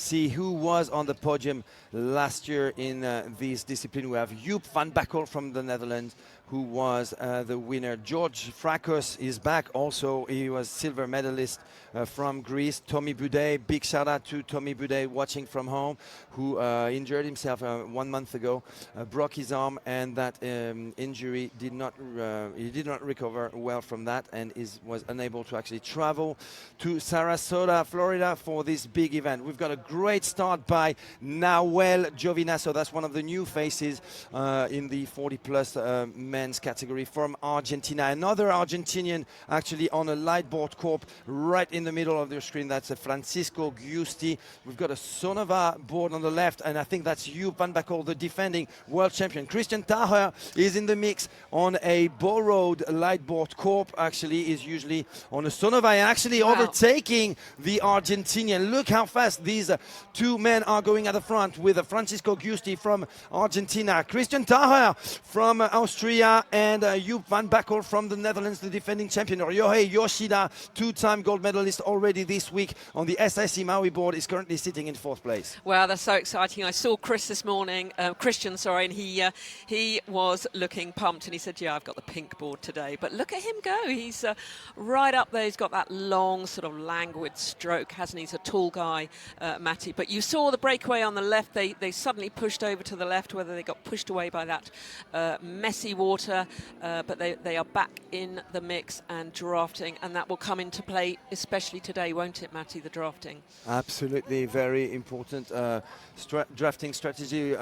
see who was on the podium last year in this discipline. We have Joep van Bakkel from the Netherlands, who was the winner. George Frakos is back also. He was silver medalist from Greece. Tommy Boudet, big shout out to Tommy Boudet watching from home, who injured himself 1 month ago, broke his arm, and that injury did not recover well from that, and was unable to actually travel to Sarasota, Florida for this big event. We've got a great start by Nahuel Giovinazzo. That's one of the new faces in the 40 plus men's category from Argentina. Another Argentinian actually on a lightboard corp right in the middle of the screen. That's Francisco Giusti. We've got a Sonova board on the left, and I think that's Joep van Bakkel, the defending world champion. Christian Taher is in the mix on a borrowed lightboard corp. Actually is usually on a Sonova, and actually overtaking the Argentinian. Look how fast these two men are going at the front, with Francisco Giusti from Argentina, Christian Taher from Austria, and Joep van Bakkel from the Netherlands, the defending champion. Ryohei Yoshida, two-time gold medalist already this week on the SIC Maui board, is currently sitting in 4th place. Wow, that's so exciting. I saw Chris this morning, Christian, sorry, and he was looking pumped, and he said, yeah, I've got the pink board today. But look at him go. He's right up there. He's got that long sort of languid stroke, hasn't he? He's a tall guy, Matty. But you saw the breakaway on the left. They suddenly pushed over to the left, whether they got pushed away by that messy water, but they are back in the mix and drafting, and that will come into play, especially today, won't it, Matty, the drafting? Absolutely, very important. Drafting strategies,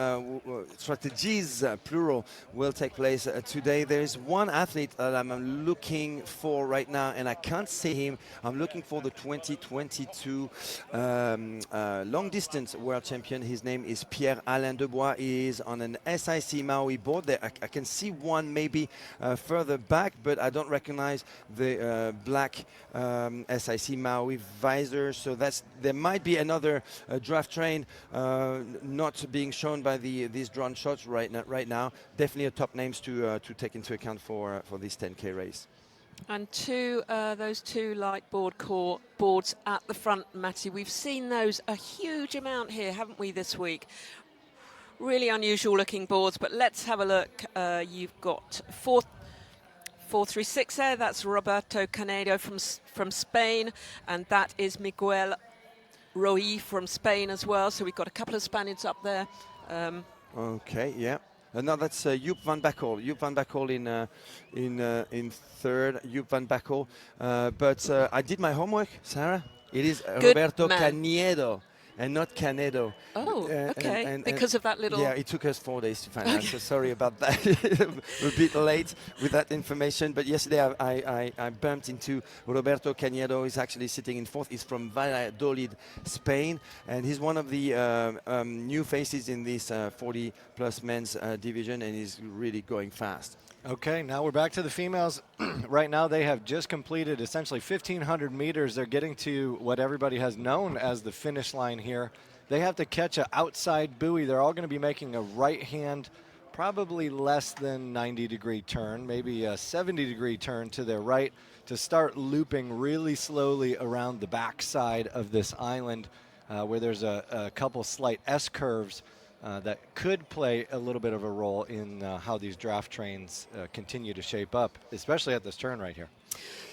plural, will take place today. There's one athlete that I'm looking for right now, and I can't see him. I'm looking for the 2022 long distance world champion. His name is Pierre-Alain Debois. He is on an SIC Maui board. There, I can see one maybe further back, but I don't recognize the black SIC Maui visor. So there might be another draft train not being shown by these drone shots right now. Definitely a top names to take into account for this 10K race. And those two light boards at the front, Matty, we've seen those a huge amount here, haven't we, this week? Really unusual looking boards, but let's have a look. You've got 436 there. That's Roberto Canedo from Spain, and that is Miguel Roy from Spain as well. So we've got a couple of Spaniards up there. Okay, yeah. No, that's Joep van Bakkel. Joep van Bakkel in third. Joep van Bakkel. But I did my homework, Sarah. It is Roberto Canedo and not Canedo. Oh, okay. And because of that little... Yeah, it took us 4 days to find out, so sorry about that. We're a bit late with that information, but yesterday I bumped into Roberto Canedo. He's actually sitting in 4th. He's from Valladolid, Spain, and he's one of the new faces in this 40-plus men's division, and he's really going fast. Okay, now we're back to the females. Right now they have just completed essentially 1,500 meters. They're getting to what everybody has known as the finish line here. They have to catch an outside buoy. They're all going to be making a right hand, probably less than 90-degree turn, maybe a 70-degree turn to their right, to start looping really slowly around the backside of this island where there's a couple slight S-curves that could play a little bit of a role in how these draft trains continue to shape up, especially at this turn right here.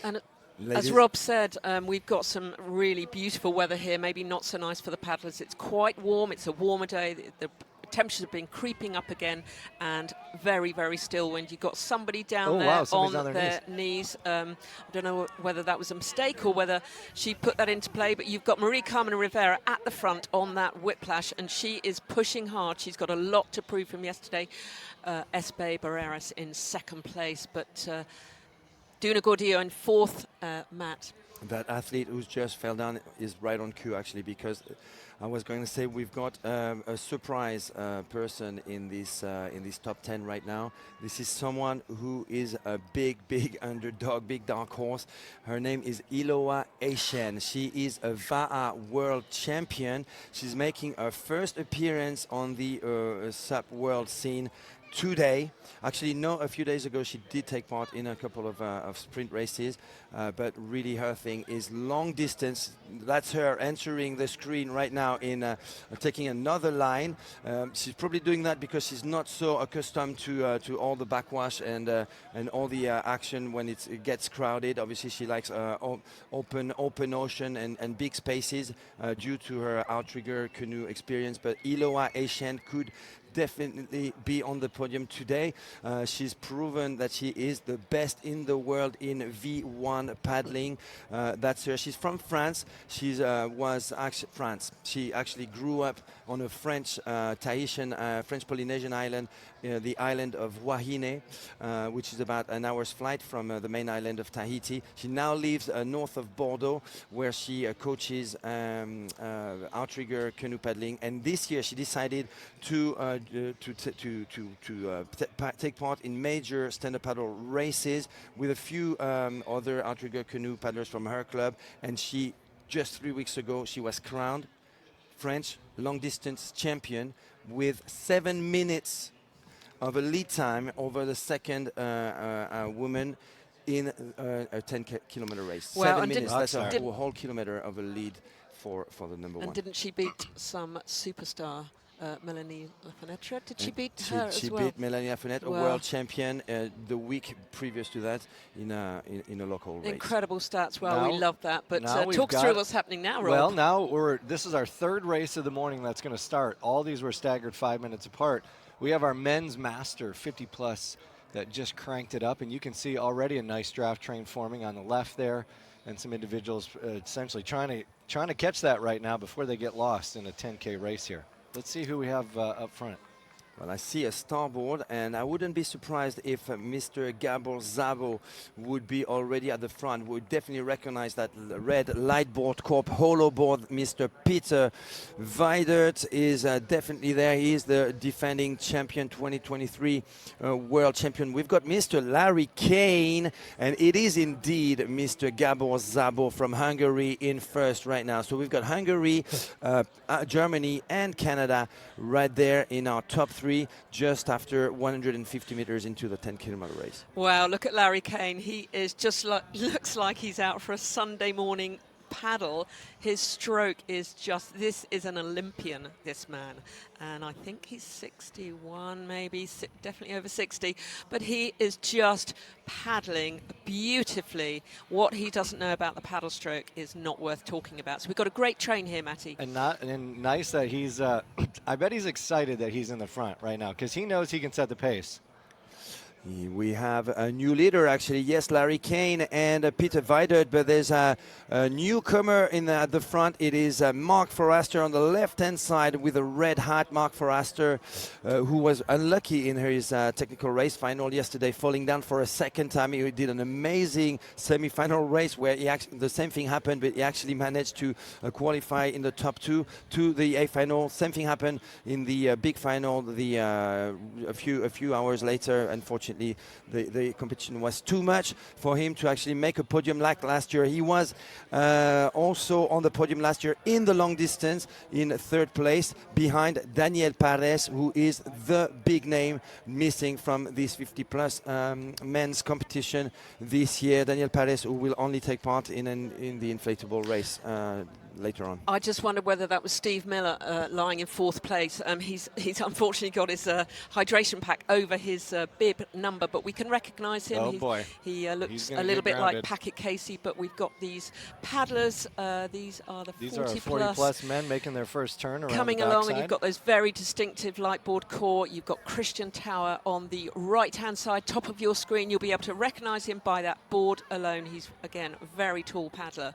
And as Rob said, we've got some really beautiful weather here, maybe not so nice for the paddlers. It's quite warm. It's a warmer day. The temperatures have been creeping up again, and very, very still wind. You've got somebody down there on their knees. I don't know whether that was a mistake or whether she put that into play, but you've got Marie Carmen Rivera at the front on that whiplash, and she is pushing hard. She's got a lot to prove from yesterday. Espe Barreras in 2nd place, but Duna Gordillo in 4th, Matt. That athlete who's just fell down is right on cue, actually, because I was going to say we've got a surprise person in this top 10 right now. This is someone who is a big underdog, big dark horse. Her name is Iloa Eishen. She is a VAA world champion. She's making her first appearance on the SUP world scene today. Actually, no, a few days ago she did take part in a couple of sprint races, but really her thing paddling is long distance. That's her entering the screen right now in taking another line. She's probably doing that because she's not so accustomed to all the backwash and all the action when it gets crowded. Obviously, she likes open ocean and big spaces due to her outrigger canoe experience. But Iloa Asian could definitely be on the podium today. She's proven that she is the best in the world in V1 paddling. That's her. She's from France. She was actually France. She actually grew up on a French Tahitian, French Polynesian island, the island of Wahine, which is about an hour's flight from the main island of Tahiti. She now lives north of Bordeaux, where she coaches outrigger canoe paddling. And this year she decided to take part in major stand-up paddle races with a few other outrigger canoe paddlers from her club. And she, just 3 weeks ago, she was crowned French long-distance champion with 7 minutes of a lead time over the second woman in a 10-kilometer race. Well, 7 minutes, that's a didn't- whole kilometer of a lead for the number one. And didn't she beat some superstar, Melanie Lafenêtre? Did she beat her as well? She beat Melanie Lafenêtre, a world champion, the week previous to that in a local race. Incredible stats. Well, Now- we love that. But now we've talk us got- through what's happening now, Rob. Well, now this is our third race of the morning that's going to start. All these were staggered 5 minutes apart. We have our men's master 50 plus that just cranked it up, and you can see already a nice draft train forming on the left there, and some individuals essentially trying to catch that right now before they get lost in a 10K race here. Let's see who we have up front. Well, I see a starboard, and I wouldn't be surprised if Mr. Gabor Zabo would be already at the front. We would definitely recognize that red Lightboard Corp holo board. Mr. Peter Weidert is definitely there. He is the defending champion, 2023 world champion. We've got Mr. Larry Kane, and it is indeed Mr. Gabor Zabo from Hungary in first right now. So we've got Hungary, Germany, and Canada right there in our top three, just after 150 meters into the 10-kilometer race. Wow, look at Larry Kane. He is just looks like he's out for a Sunday morning paddle. His stroke is just, this is an Olympian, this man. And I think he's 61, maybe, definitely over 60. But he is just paddling beautifully. What he doesn't know about the paddle stroke is not worth talking about. So we've got a great train here, Matty. And nice that he's, I bet he's excited that he's in the front right now because he knows he can set the pace. We have a new leader, actually. Yes, Larry Kane and Peter Weidert, but there's a newcomer at the front. It is Mark Forrester on the left-hand side with a red hat. Mark Forrester, who was unlucky in his technical race final yesterday, falling down for a second time. He did an amazing semi-final race where the same thing happened, but he actually managed to qualify in the top two to the A final. Same thing happened in the big final. A few hours later, unfortunately, the competition was too much for him to actually make a podium like last year. He was also on the podium last year in the long distance in third place behind Daniel Pares, who is the big name missing from this 50 plus men's competition this year. Daniel Pares, who will only take part in the inflatable race later on. I just wondered whether that was Steve Miller lying in fourth place. He's unfortunately got his hydration pack over his bib number, but we can recognise him. Oh boy. He looks a little bit like Packet Casey, but we've got these paddlers. These are the 40 plus men making their first turn around coming the along, backside. and you've got those very distinctive Lightboard core. You've got Christian Tower on the right-hand side, top of your screen. You'll be able to recognise him by that board alone. He's, again, a very tall paddler.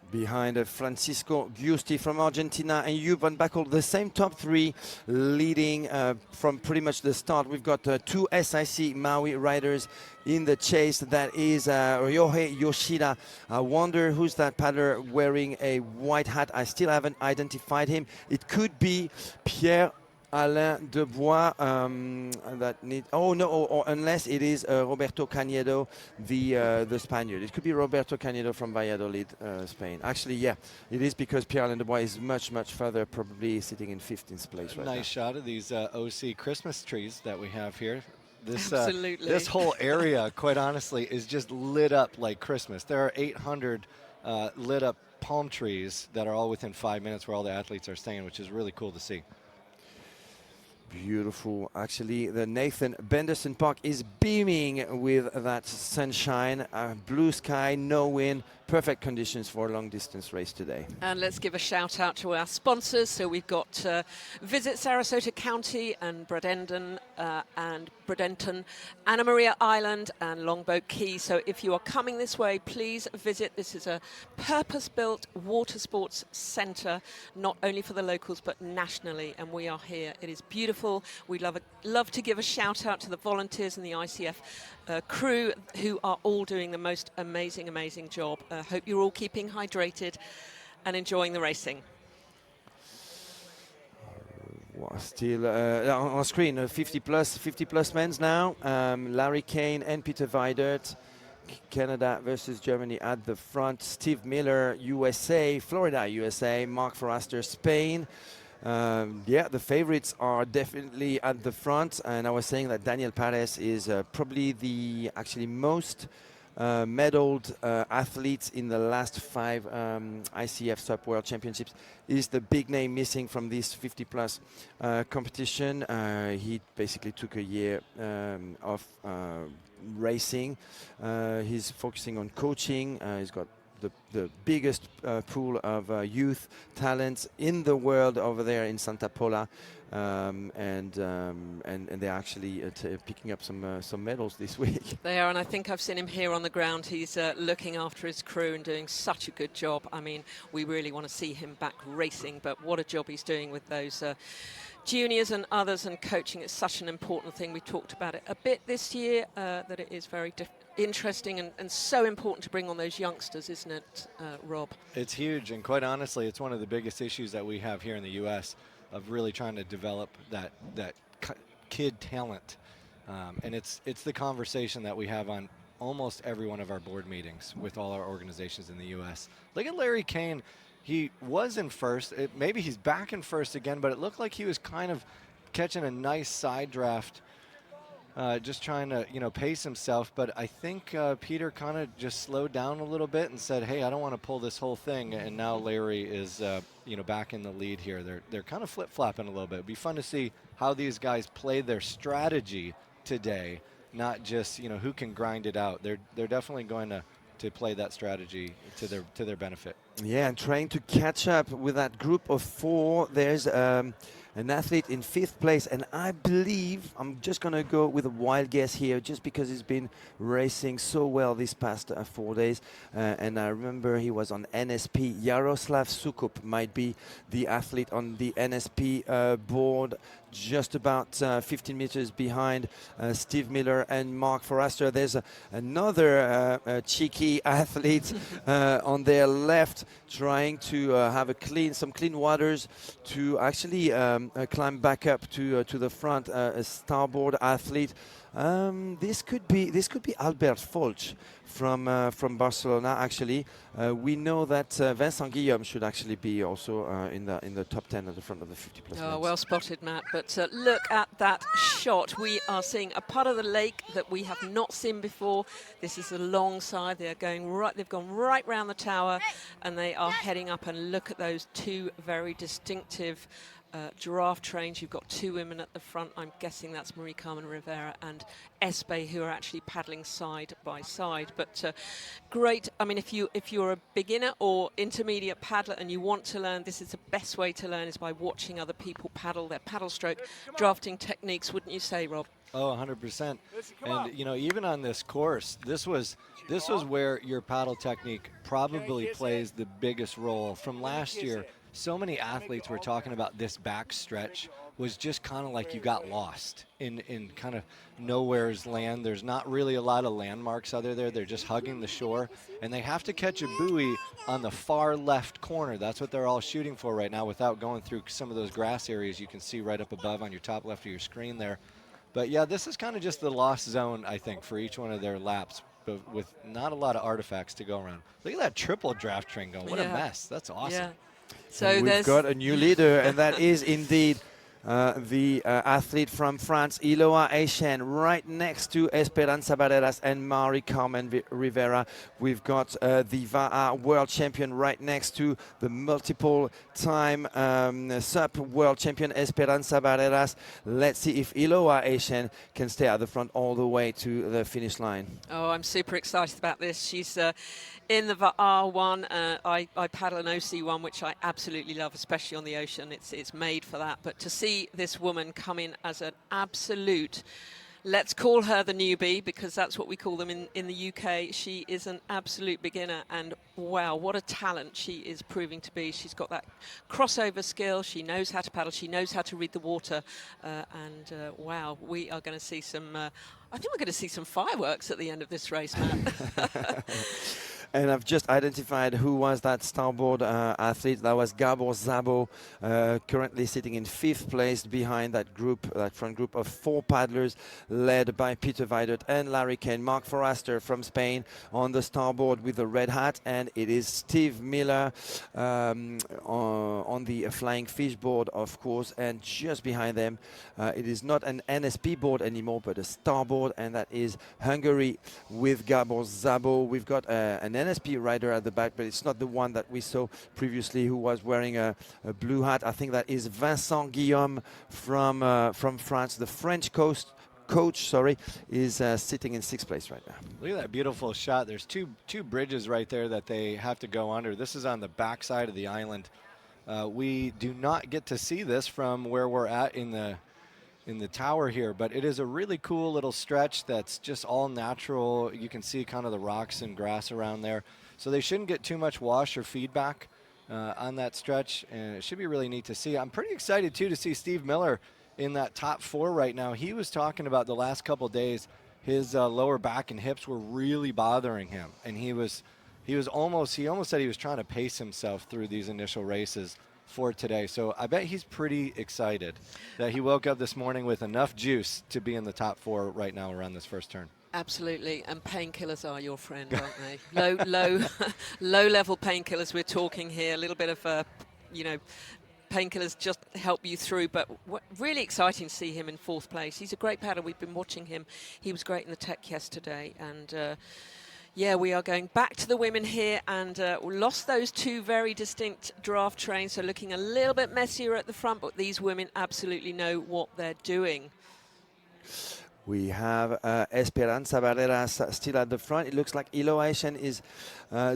Behind Francisco Giusti from Argentina and Hugh Van Backel, the same top three leading from pretty much the start. We've got two SIC Maui riders in the chase. That is Ryohei Yoshida. I wonder who's that paddler wearing a white hat. I still haven't identified him. It could be Pierre Alain Debois, unless it is Roberto Canedo, the Spaniard. It could be Roberto Canedo from Valladolid, Spain. Actually, yeah, it is, because Pierre Alain Debois is much, much further, probably sitting in 15th place right now. Nice shot of these OC Christmas trees that we have here. Absolutely. This whole area, quite honestly, is just lit up like Christmas. There are 800 lit up palm trees that are all within 5 minutes where all the athletes are staying, which is really cool to see. Beautiful. Actually, the Nathan Benderson Park is beaming with that sunshine, blue sky, no wind, perfect conditions for a long distance race today. And let's give a shout out to our sponsors. So we've got Visit Sarasota County and Bradenton, Anna Maria Island and Longboat Key. So if you are coming this way, please visit. This is a purpose-built water sports centre, not only for the locals but nationally, and we are here. It is beautiful. We love to give a shout out to the volunteers and the ICF crew who are all doing the most amazing job. Hope you're all keeping hydrated and enjoying the racing. Still on screen, 50 plus men's now. Larry Kane and Peter Weidert, Canada versus Germany at the front. Steve Miller, USA, Florida, USA. Mark Forrester, Spain. The favorites are definitely at the front, and I was saying that Daniel Pares is probably the most medaled athletes in the last 5 ICF SUP World Championships. Is the big name missing from this 50 plus competition. He basically took a year off racing. He's focusing on coaching. He's got the biggest pool of youth talents in the world over there in Santa Pola, and they're actually picking up some medals this week. They are, and I think I've seen him here on the ground. He's looking after his crew and doing such a good job. I mean, we really want to see him back racing, but what a job he's doing with those juniors and others, and coaching is such an important thing. We talked about it a bit this year, that it is very interesting and so important to bring on those youngsters, isn't it, Rob? It's huge, and quite honestly, it's one of the biggest issues that we have here in the U.S. of really trying to develop that kid talent, and it's the conversation that we have on almost every one of our board meetings with all our organizations in the U.S. Look at Larry Kane. He was in first. Maybe he's back in first again, but it looked like he was kind of catching a nice side draft, just trying to, pace himself. But I think Peter kind of just slowed down a little bit and said, hey, I don't want to pull this whole thing. And now Larry is, back in the lead here. They're kind of flip-flopping a little bit. It'd be fun to see how these guys play their strategy today, not just, who can grind it out. They're definitely going to play that strategy to their benefit. Yeah, and trying to catch up with that group of 4. There's an athlete in 5th place, and I believe, I'm just going to go with a wild guess here, just because he's been racing so well these past 4 days, and I remember he was on NSP. Yaroslav Sukup might be the athlete on the NSP board, just about 15 meters behind Steve Miller and Mark Forrester. There's another cheeky athlete on their left, trying to have some clean waters to actually climb back up to the front. A starboard athlete. This could be Albert Folch from Barcelona. Actually, we know that Vincent Guillaume should actually be also in the top 10 at the front of the 50 plus. Oh, well spotted, Matt. But look at that shot. We are seeing a part of the lake that we have not seen before. This is the long side. They've gone right round the tower, and they are heading up. And look at those 2 very distinctive giraffe trains. You've got 2 women at the front. I'm guessing that's Marie Carmen Rivera and Espe, who are actually paddling side by side. But great. I mean, if you're a beginner or intermediate paddler and you want to learn, this is the best way to learn, is by watching other people paddle, their paddle stroke drafting techniques, wouldn't you say, Rob? Oh, 100%. And even on this course, this was where your paddle technique probably plays the biggest role. From last year, so many athletes were talking about this back stretch was just kind of like you got lost in kind of nowhere's land. There's not really a lot of landmarks other there. They're just hugging the shore, and they have to catch a buoy on the far left corner. That's what they're all shooting for right now, without going through some of those grass areas you can see right up above on your top left of your screen there. But yeah, this is kind of just the lost zone, I think, for each one of their laps, but with not a lot of artifacts to go around. Look at that triple draft train going. What a mess. That's awesome. Yeah. So we've got a new leader, and that is indeed the athlete from France, Iloa Echen, right next to Esperanza Barreras and Marie-Carmen Rivera. We've got the VAR world champion right next to the multiple-time SUP world champion, Esperanza Barreras. Let's see if Iloa Echen can stay at the front all the way to the finish line. Oh, I'm super excited about this. She's in the VAR one. I paddle an OC one, which I absolutely love, especially on the ocean. It's made for that. But to see this woman come in as an absolute, let's call her the newbie, because that's what we call them in the UK. She is an absolute beginner, and wow, what a talent she is proving to be. She's got that crossover skill. She knows how to paddle. She knows how to read the water. Wow, we are going to see some, I think we're going to see some fireworks at the end of this race, Matt. And I've just identified who was that starboard athlete. That was Gabor Szabo, currently sitting in 5th place behind that group, that front group of 4 paddlers led by Peter Weidert and Larry Kane. Mark Forrester from Spain on the starboard with the red hat, and it is Steve Miller on the flying fish board, of course, and just behind them it is not an NSP board anymore, but a starboard, and that is Hungary with Gabor Szabo. We've got an NSP rider at the back, but it's not the one that we saw previously who was wearing a blue hat. I think that is Vincent Guillaume from France. The French coach is sitting in 6th place right now. Look at that beautiful shot. There's two bridges right there that they have to go under. This is on the back side of the island. We do not get to see this from where we're at in the tower here, but it is a really cool little stretch that's just all natural. You can see kind of the rocks and grass around there. So they shouldn't get too much wash or feedback on that stretch, and it should be really neat to see. I'm pretty excited, too, to see Steve Miller in that top 4 right now. He was talking about the last couple days, his lower back and hips were really bothering him, and he almost said he was trying to pace himself through these initial races for today. So I bet he's pretty excited that he woke up this morning with enough juice to be in the top 4 right now around this first turn. Absolutely, and painkillers are your friend, aren't they? Low level painkillers we're talking here. A little bit of, painkillers just help you through, but really exciting to see him in 4th place. He's a great paddler. We've been watching him. He was great in the tech yesterday, and yeah, we are going back to the women here, and we lost those 2 very distinct draft trains, so looking a little bit messier at the front, but these women absolutely know what they're doing. We have Esperanza Barreras still at the front. It looks like Iloa Echen is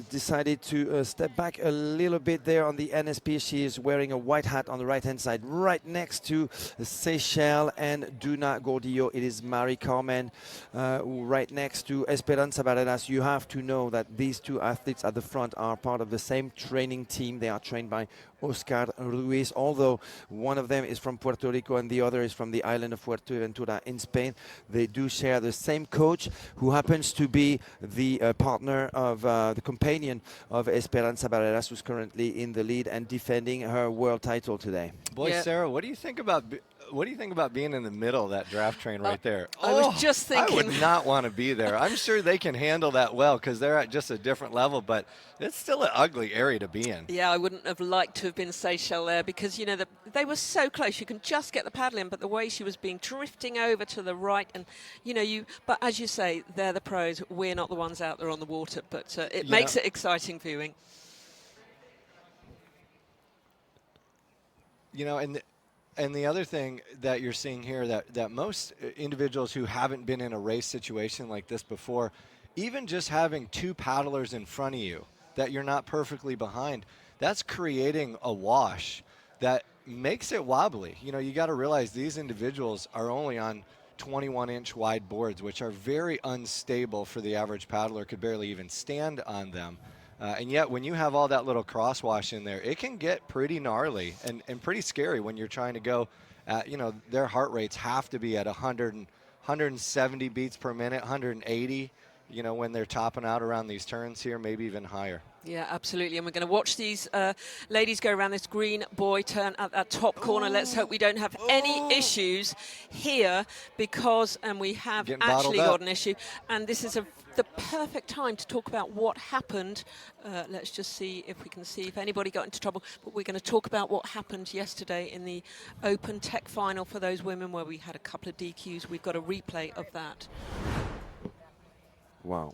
decided to step back a little bit there on the NSP. She is wearing a white hat on the right-hand side, right next to Seychelles and Duna Gordillo. It is Marie-Carmen right next to Esperanza Barreras. You have to know that these 2 athletes at the front are part of the same training team. They are trained by Oscar Ruiz, although one of them is from Puerto Rico and the other is from the island of Fuerteventura in Spain. They do share the same coach, who happens to be the partner of the companion of Esperanza Barreras, who's currently in the lead and defending her world title today. Boy, yeah. Sarah, what do you think about being in the middle of that draft train right there? I was just thinking. I would not want to be there. I'm sure they can handle that well because they're at just a different level, but it's still an ugly area to be in. Yeah, I wouldn't have liked to have been Seychelles there because, they were so close. You can just get the paddle in, but the way she was drifting over to the right, and, but as you say, they're the pros. We're not the ones out there on the water, but it makes it exciting viewing. And the other thing that you're seeing here, that most individuals who haven't been in a race situation like this before, even just having 2 paddlers in front of you that you're not perfectly behind, that's creating a wash that makes it wobbly. You got to realize these individuals are only on 21-inch wide boards, which are very unstable for the average paddler, could barely even stand on them. And yet, when you have all that little crosswash in there, it can get pretty gnarly and pretty scary when you're trying to go at, their heart rates have to be at 100, 170 beats per minute, 180, when they're topping out around these turns here, maybe even higher. Yeah, absolutely. And we're going to watch these ladies go around this green buoy turn at that top corner. Let's hope we don't have any issues here because, and we have Getting actually bottled up. got an issue. And this is the perfect time to talk about what happened. Let's just see if we can see if anybody got into trouble. But we're going to talk about what happened yesterday in the Open Tech Final for those women where we had a couple of DQs. We've got a replay of that. Wow.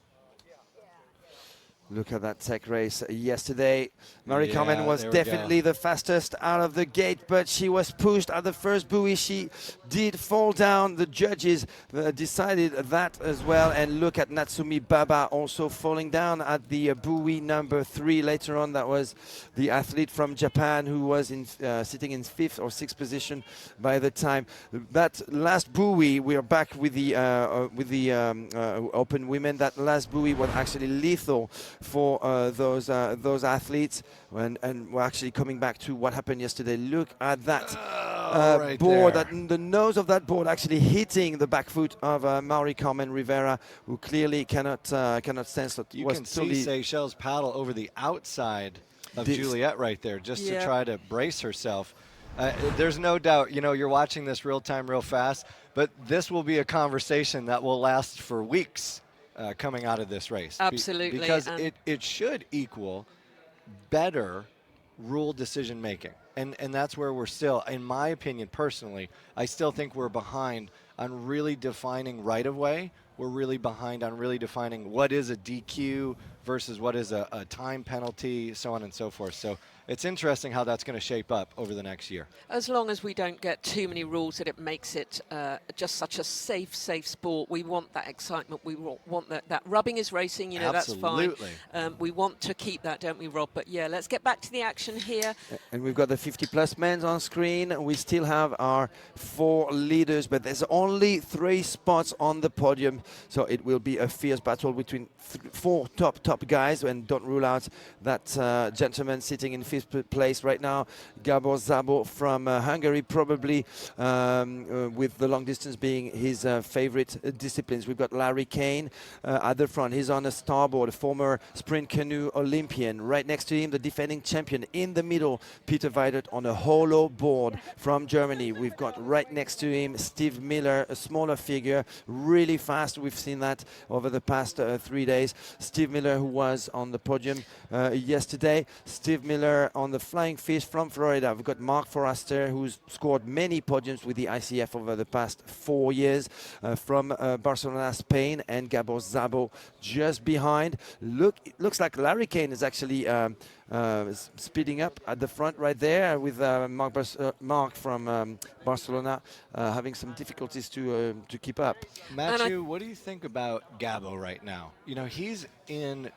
Look at that tech race yesterday. Marie-Carmen was definitely the fastest out of the gate, but she was pushed at the first buoy. She did fall down. The judges decided that as well. And look at Natsumi Baba also falling down at the buoy number 3 later on. That was the athlete from Japan who was sitting in 5th or 6th position by the time. That last buoy, we are back with the open women. That last buoy was actually lethal for those athletes, and we're actually coming back to what happened yesterday. Look at that right board, there. the nose of that board actually hitting the back foot of Marie-Carmen Rivera, who clearly cannot sense that. You can see Seychelles paddle over the outside of Juliette right there just to try to brace herself. There's no doubt, you're watching this real time, real fast, but this will be a conversation that will last for weeks. Coming out of this race. Absolutely. Because it should equal better rule decision making. And that's where we're still, in my opinion, personally, I still think we're behind on really defining right of way. We're really behind on really defining what is a DQ versus what is a time penalty, so on and so forth. So it's interesting how that's going to shape up over the next year. As long as we don't get too many rules that it makes it just such a safe sport. We want that excitement. We want that rubbing is racing, Absolutely. That's fine. We want to keep that, don't we, Rob? But yeah, let's get back to the action here. And we've got the 50+ men's on screen. We still have our 4 leaders, but there's only 3 spots on the podium. So it will be a fierce battle between 4 top guys, and don't rule out that gentleman sitting in 5th place right now, Gabor Zabo from Hungary, probably with the long distance being his favorite disciplines. We've got Larry Kane at the front. He's on a starboard, a former sprint canoe Olympian. Right next to him, the defending champion. In the middle, Peter Weidert on a hollow board from Germany. We've got right next to him Steve Miller, a smaller figure, really fast. We've seen that over the past 3 days. Steve Miller, who was on the podium yesterday. Steve Miller on the Flying Fish from Florida. We've got Mark Forrester, who's scored many podiums with the ICF over the past 4 years, from Barcelona, Spain, and Gabor Zabo just behind. It looks like Larry Kane is actually speeding up at the front right there, with Mark from Barcelona having some difficulties to keep up. Matthew, what do you think about Gabo right now? He's in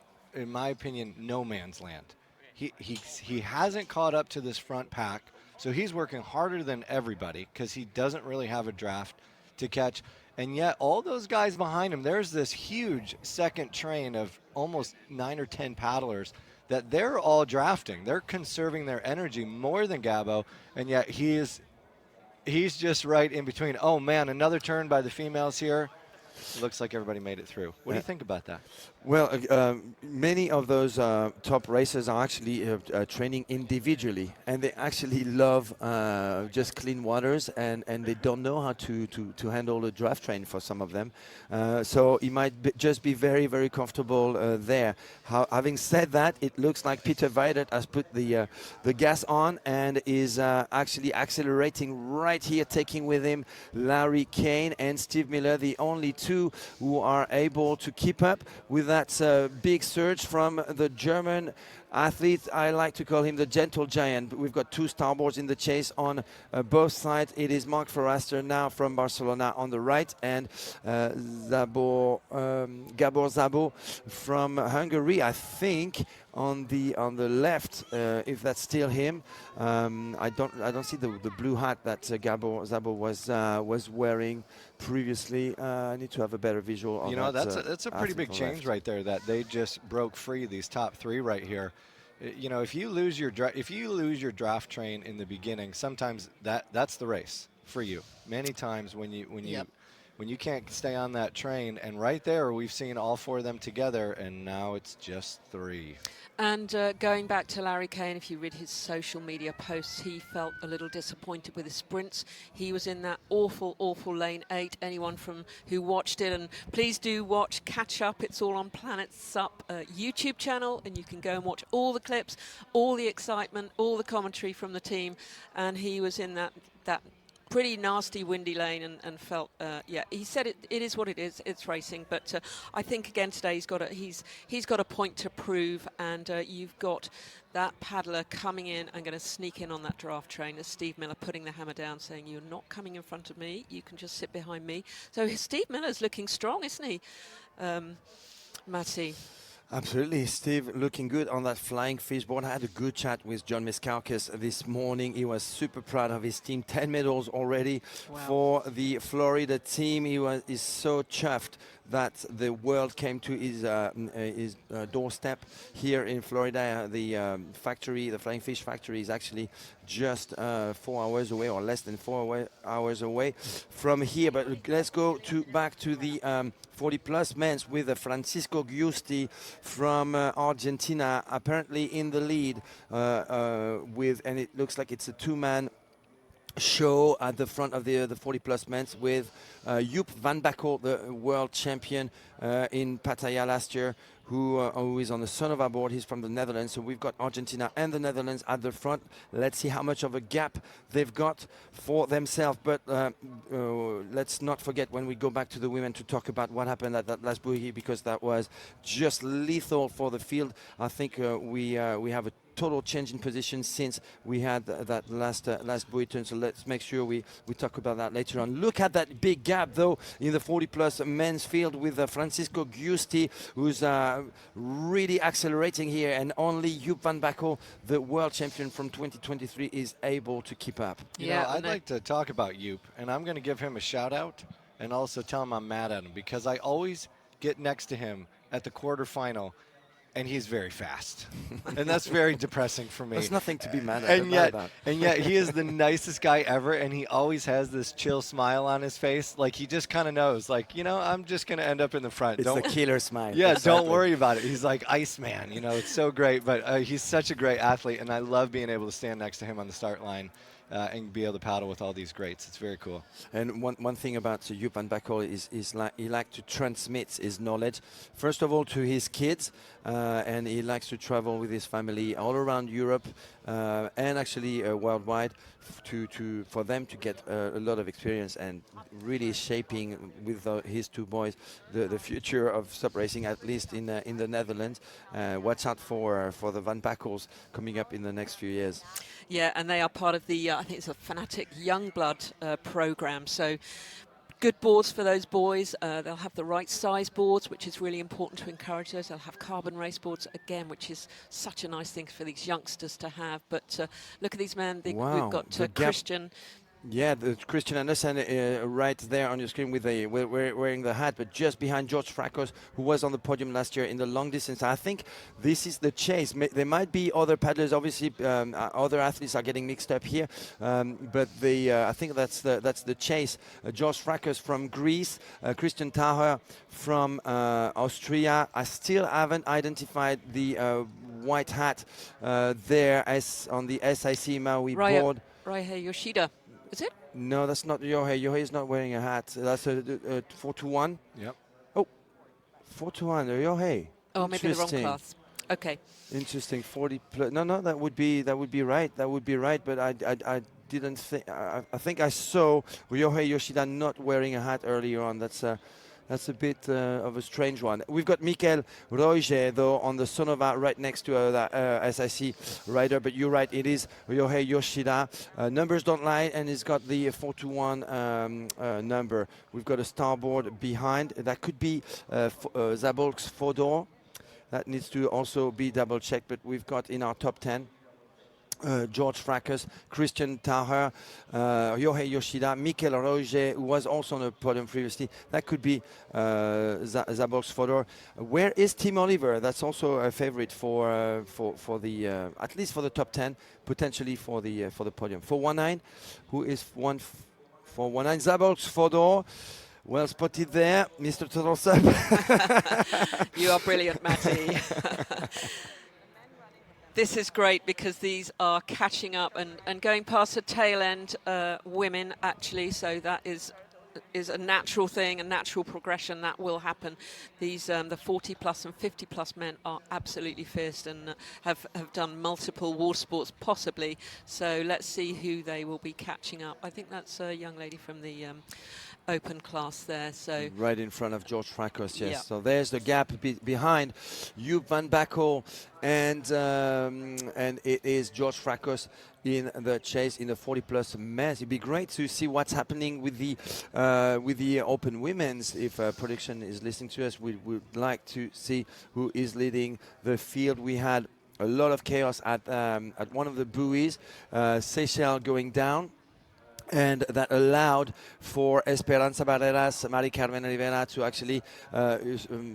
my opinion, no man's land. He hasn't caught up to this front pack, so he's working harder than everybody because he doesn't really have a draft to catch. And yet all those guys behind him, there's this huge second train of almost 9 or 10 paddlers that they're all drafting. They're conserving their energy more than Gabo, and yet he's just right in between. Oh man, another turn by the females here. Looks like everybody made it through. What do you think about that? Well, many of those top racers are actually training individually, and they actually love just clean waters, and they don't know how to handle a draft train for some of them. So he might just be very, very comfortable there. Having said that, it looks like Peter Weidert has put the gas on and is actually accelerating right here, taking with him Larry Kane and Steve Miller, the only 2 who are able to keep up with that big surge from the German athlete. I like to call him the gentle giant. We've got 2 starboards in the chase on both sides. It is Mark Forrester now from Barcelona on the right, and Gabor Zabo from Hungary, I think, on the left, if that's still him. I don't see the blue hat that Gabor Zabo was wearing previously. I need to have a better visual on that. That's a pretty big change right there, that they just broke free, these top 3 right here. If you lose your draft train in the beginning, sometimes that's the race for you. Many times when when you can't stay on that train. And right there, we've seen all 4 of them together, and now it's just 3. And going back to Larry Kane, if you read his social media posts, he felt a little disappointed with his sprints. He was in that awful, awful lane 8. Anyone from who watched it, and please do watch, catch up. It's all on Planet SUP YouTube channel, and you can go and watch all the clips, all the excitement, all the commentary from the team. And he was in that pretty nasty windy lane and felt yeah, he said it is what it is, it's racing, but I think again today he's got a point to prove, and you've got that paddler coming in and going to sneak in on that draft train as Steve Miller putting the hammer down, saying you're not coming in front of me, you can just sit behind me. So Steve Miller's looking strong, isn't he, Matty? Absolutely, Steve looking good on that flying fishboard. I had a good chat with John Miskauskas this morning. He was super proud of his team. 10 medals already for the Florida team. Is so chuffed that the world came to his doorstep here in Florida. The factory, the Flying Fish Factory, is actually just 4 hours away, or less than 4 hours away from here. But let's go back to the 40-plus men's with Francisco Giusti from Argentina, apparently in the lead and it looks like it's a 2-man show at the front of the 40-plus men's with Joep van Bakkel, the world champion in Pattaya last year, who is on the Sonova board. He's from the Netherlands. So we've got Argentina and the Netherlands at the front. Let's see how much of a gap they've got for themselves. But let's not forget, when we go back to the women, to talk about what happened at that last buoy, because that was just lethal for the field. I think we have a total change in position since we had that last buoy turn. So let's make sure we talk about that later on. Look at that big gap, though, in the 40-plus men's field with Francisco Giusti, who's really accelerating here, and only Joep van Bakkel, the world champion from 2023, is able to keep up. You know, I'd like to talk about Joep, and I'm going to give him a shout-out and also tell him I'm mad at him, because I always get next to him at the quarterfinal, and he's very fast. And that's very depressing for me. There's nothing to be mad at. And yet he is the nicest guy ever, and he always has this chill smile on his face. Like, he just kind of knows, like, you know, I'm just going to end up in the front. It's the killer smile. Yeah, don't worry about it. He's like Iceman, you know, it's so great. But he's such a great athlete, and I love being able to stand next to him on the start line. And be able to paddle with all these greats. It's very cool. And one thing about Joep van Bakkel is he likes to transmit his knowledge, first of all, to his kids, and he likes to travel with his family all around Europe and actually worldwide for them to get a lot of experience, and really shaping with his 2 boys the future of SUP racing, at least in the Netherlands. Watch out for the Van Bakkels coming up in the next few years. Yeah, and they are part of the, I think it's a Fanatic Youngblood program. So good boards for those boys. They'll have the right size boards, which is really important to encourage those. They'll have carbon race boards, again, which is such a nice thing for these youngsters to have. But look at these men. We've got Christian. Yeah, Christian Andersen right there on your screen with wearing the hat, but just behind George Fracos, who was on the podium last year in the long distance. I think this is the chase. There might be other paddlers, obviously, other athletes are getting mixed up here, but I think that's the chase. George Fracos from Greece, Christian Taher from Austria. I still haven't identified the white hat there as on the SIC Maui board. Raihe Yoshida. Is it? No, that's not Yohei. Yohei is not wearing a hat. That's a 4-1. Yep. Oh, 4-1. Yohei. Oh, maybe the wrong class. Okay. Interesting. 40. No, that would be right. That would be right. But I didn't think. I think I saw Yohei Yoshida not wearing a hat earlier on. That's a bit of a strange one. We've got Michael Roige, though, on the Sonova right next to that SIC rider. But you're right, it is Yohei Yoshida. Numbers don't lie, and he's got the 4-1 number. We've got a starboard behind. That could be Zabolk's Fodor. That needs to also be double-checked, but we've got in our top 10 George Fracas, Christian Taher, Yohei Yoshida, Michael Roige, who was also on the podium previously. That could be Zabolk's Fodor. Where is Tim Oliver? That's also a favorite for the at least for the top 10, potentially for the podium. For 1-9, who is 4-1-9? Zabolk's Fodor. Well spotted there, Mr. Total Sub. You are brilliant, Matty. This is great because these are catching up and going past the tail end women, actually, so that is a natural thing, a natural progression that will happen. These the 40 plus and 50 plus men are absolutely fierce and have done multiple water sports possibly, so let's see who they will be catching up. I think that's a young lady from the open class there, so right in front of George Frakos, yes. Yeah. So there's the gap behind Joep van Bakkel, and it is George Frakos in the chase in the 40 plus men's. It'd be great to see what's happening with the open women's. If production is listening to us, we would like to see who is leading the field. We had a lot of chaos at one of the buoys, Seychelles going down, and that allowed for Esperanza Barreras, Mari Carmen Rivera to actually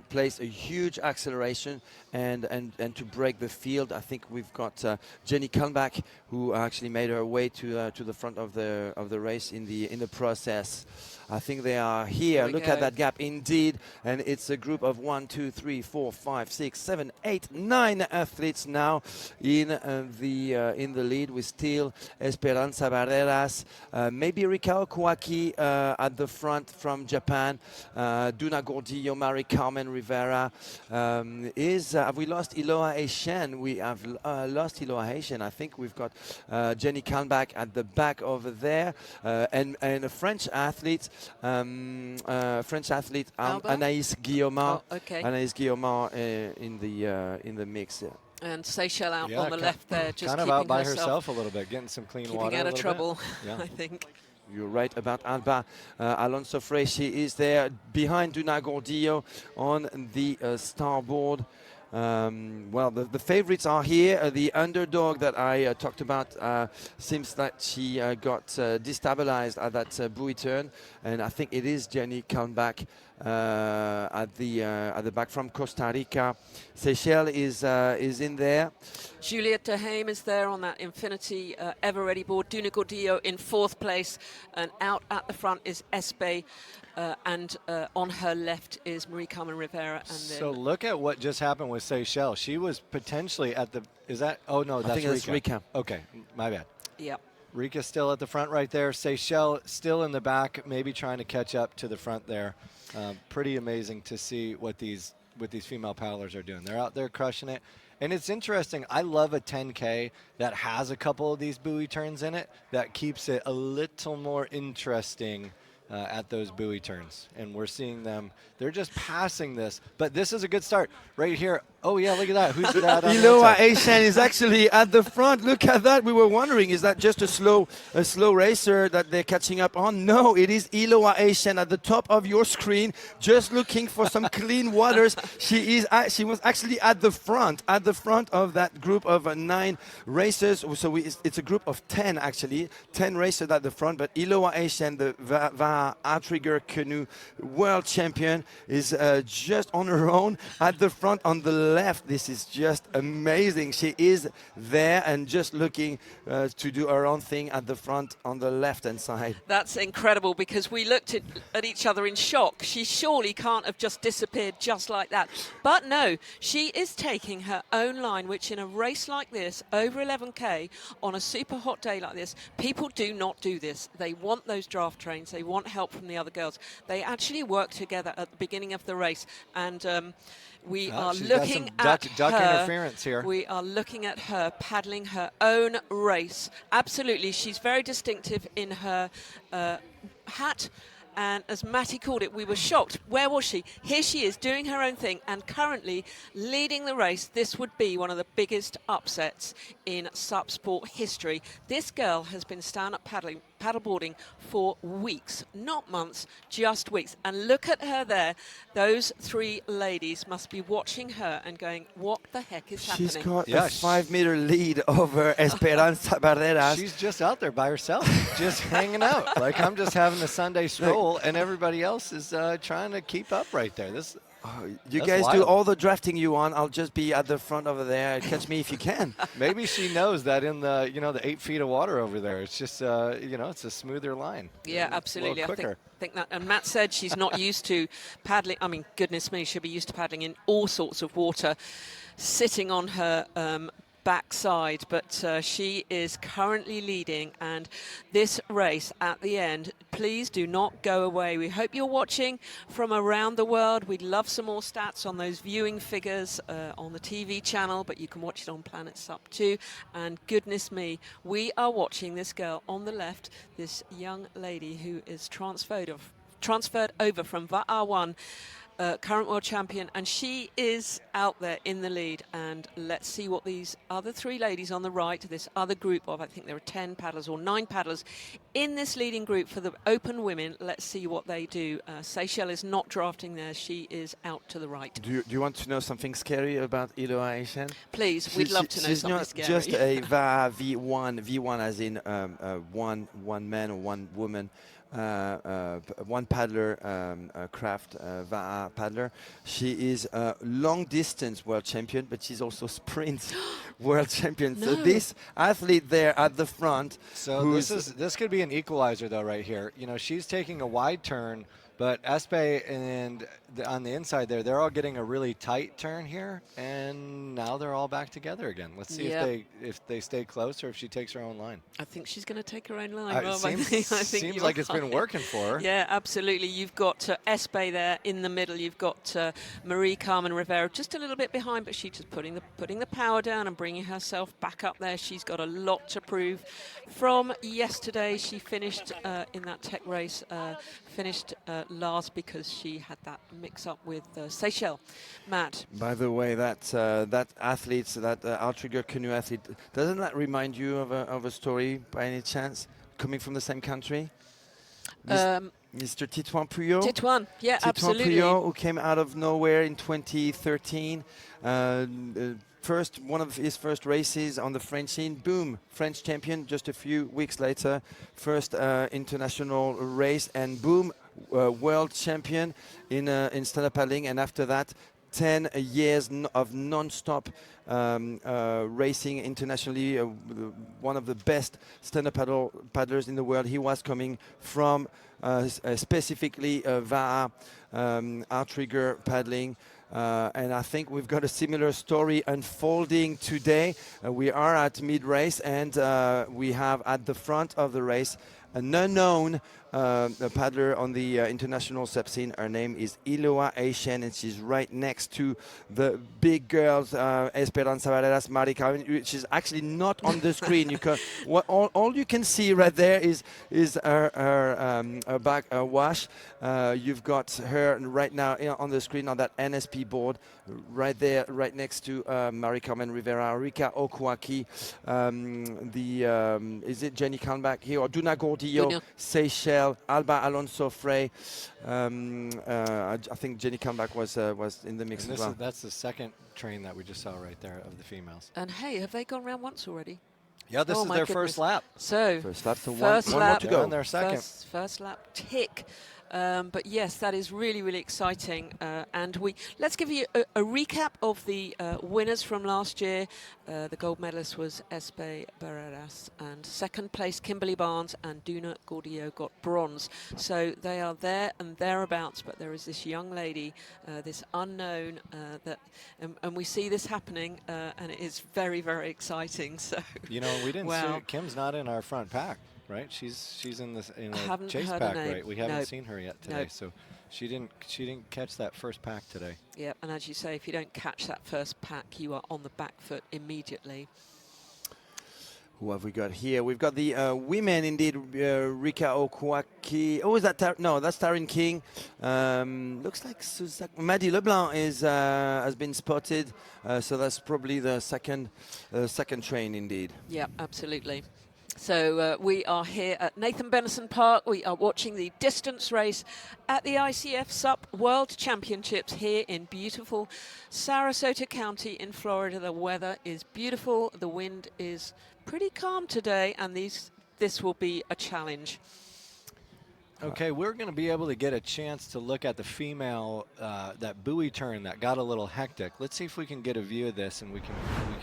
place a huge acceleration and to break the field. I think we've got Jenny Kalmbach, who actually made her way to the front of the race in the process. I think they are here. Look at that gap, indeed, and it's a group of 1, 2, 3, 4, 5, 6, 7, 8, 9 athletes now in the lead, with still Esperanza Barreras, maybe Rika Okuaki at the front from Japan, Duna Gordillo, Mari Carmen Rivera. Have we lost Iloa Eishen? We have lost Iloa Eishen. I think we've got Jenny Kalmbach at the back over there, and a French athlete. Anaïs Guillaumard. Oh, okay. Anaïs Guillaumard in the mix. Yeah. And Seychelles out on the left there, just kind of out by herself a little bit, getting some clean water. Keeping out of trouble, yeah. I think. You're right about Alba. Alonso Frey, she is there behind Duna Gordillo on the starboard. Well, the favorites are here. The underdog that I talked about seems that she got destabilized at that buoy turn, and I think it is Jenny Kalmbach at the back from Costa Rica. Seychelles is in there. Juliette de Heim is there on that Infinity Ever Ready board. Duna Gordillo in 4th place, and out at the front is Espe. And on her left is Marie Carmen Rivera. And so look at what just happened with Seychelles. She was potentially at the, is that, oh no, that's Rika. That's Rika. Okay, my bad. Yeah. Rika's still at the front right there. Seychelles still in the back, maybe trying to catch up to the front there. Pretty amazing to see what these female paddlers are doing. They're out there crushing it. And it's interesting. I love a 10K that has a couple of these buoy turns in it. That keeps it a little more interesting at those buoy turns. And we're seeing them. They're just passing this. But this is a good start right here. Oh, yeah, look at that. Who's that? Iloa Eishen is actually at the front. Look at that. We were wondering, is that just a slow racer that they're catching up on? No, it is Iloa Eishen at the top of your screen, just looking for some clean waters. She was actually at the front of that group of 9 racers. So it's a group of 10, actually. 10 racers at the front, but Iloa Eishen, the Vaha outrigger canoe world champion, is just on her own at the front on the left. This is just amazing. She is there and just looking to do her own thing at the front on the left-hand side. That's incredible, because we looked at each other in shock. She surely can't have just disappeared just like that. But no, she is taking her own line, which in a race like this, over 11K, on a super hot day like this, people do not do this. They want those draft trains. They want help from the other girls. They actually work together at the beginning of the race, and we are looking at duck her. Interference here. We are looking at her paddling her own race. Absolutely, she's very distinctive in her hat. And as Matty called it, we were shocked. Where was she? Here she is doing her own thing and currently leading the race. This would be one of the biggest upsets in SUP sport history. This girl has been stand-up paddleboarding for weeks, not months, just weeks. And look at her there. Those 3 ladies must be watching her and going, what the heck is happening? She's got a 5-meter lead over Esperanza Barreras. She's just out there by herself, just hanging out. Like, I'm just having a Sunday stroll, and everybody else is trying to keep up right there. You That's guys wild. do all the drafting you want. I'll just be at the front over there. Catch me if you can. Maybe she knows that in the the 8 feet of water over there, it's just it's a smoother line. Yeah, It's a absolutely. little I quicker. think that. And Matt said she's not used to paddling. I mean, goodness me, she'll be used to paddling in all sorts of water, sitting on her backside. But she is currently leading, and this race at the end. Please do not go away. We hope you're watching from around the world. We'd love some more stats on those viewing figures on the TV channel, but you can watch it on Planet SUP too. And goodness me, we are watching this girl on the left, this young lady who is transferred over from VAR1, current world champion, and she is out there in the lead. And let's see what these other 3 ladies on the right, this other group of, I think there are 10 paddlers or 9 paddlers in this leading group for the open women. Let's see what they do. Seychelles is not drafting there. She is out to the right. Do you want to know something scary about Iloa Aishen? Please, we'd love to know She's something not scary. just a VAR V1 as in one man or one woman. One paddler, craft VAR paddler. She is a long distance world champion, but she's also sprint world champion. So this athlete there at the front. So this could be an equalizer though right here. She's taking a wide turn, but Espe and on the inside there, they're all getting a really tight turn here, and now they're all back together again. Let's see if they stay close or if she takes her own line. I think she's going to take her own line. Rob. Seems like it's been working for her. Yeah, absolutely. You've got Espe there in the middle. You've got Marie Carmen Rivera just a little bit behind, but she's just putting the power down and bringing herself back up there. She's got a lot to prove. From yesterday, she finished in that tech race, finished last because she had that mix-up with Seychelles. Matt. By the way, that athlete, that outrigger canoe athlete, doesn't that remind you of a story by any chance, coming from the same country? Mr. Titouan Puyot? Titouan, yeah, Titouan absolutely. Puyot, who came out of nowhere in 2013. One of his first races on the French scene, boom, French champion. Just a few weeks later, first international race, and boom, world champion in stand-up paddling. And after that, 10 years of non-stop racing internationally, one of the best stand-up paddlers in the world. He was coming from specifically VAR outrigger paddling. And I think we've got a similar story unfolding today. We are at mid-race, and we have at the front of the race an unknown paddler on the international SUP scene. Her name is Iloa Aishen, and she's right next to the big girls, Esperanza Valderas, Mari Carmen. She's actually not on the screen. You can, all you can see right there is her back wash. You've got her right now on the screen on that NSP board, right there, right next to Mari Carmen Rivera, Rika Okwaki, is it Jenny Kalmbach here, or Duna Gordillo, Seychelles, Alba Alonso Frey. I think Jenny Kalmbach was in the mix as well. That's the second train that we just saw right there of the females. And hey, have they gone round once already? Yeah, this is their first lap. So first lap, so first one lap, more to go. And their second. First lap tick. But yes, that is really, really exciting. And let's give you a recap of the winners from last year. The gold medalist was Espe Barreras, and second place Kimberly Barnes and Duna Gordillo got bronze. So they are there and thereabouts, but there is this young lady, this unknown, and we see this happening, and it is very, very exciting. So we didn't see Kim's not in our front pack. Right, she's in a chase pack, right? We haven't seen her yet today, so she didn't catch that first pack today. Yeah, and as you say, if you don't catch that first pack, you are on the back foot immediately. Who have we got here? We've got the women, indeed. Rika Okwaki. Oh, is that no? That's Taryn King. Looks like Maddie Leblanc has been spotted. So that's probably the second train, indeed. Yeah, absolutely. So we are here at Nathan Benison Park. We are watching the distance race at the ICF SUP World Championships here in beautiful Sarasota County in Florida. The weather is beautiful. The wind is pretty calm today, and this will be a challenge. Okay, we're going to be able to get a chance to look at the female, that buoy turn that got a little hectic. Let's see if we can get a view of this and we can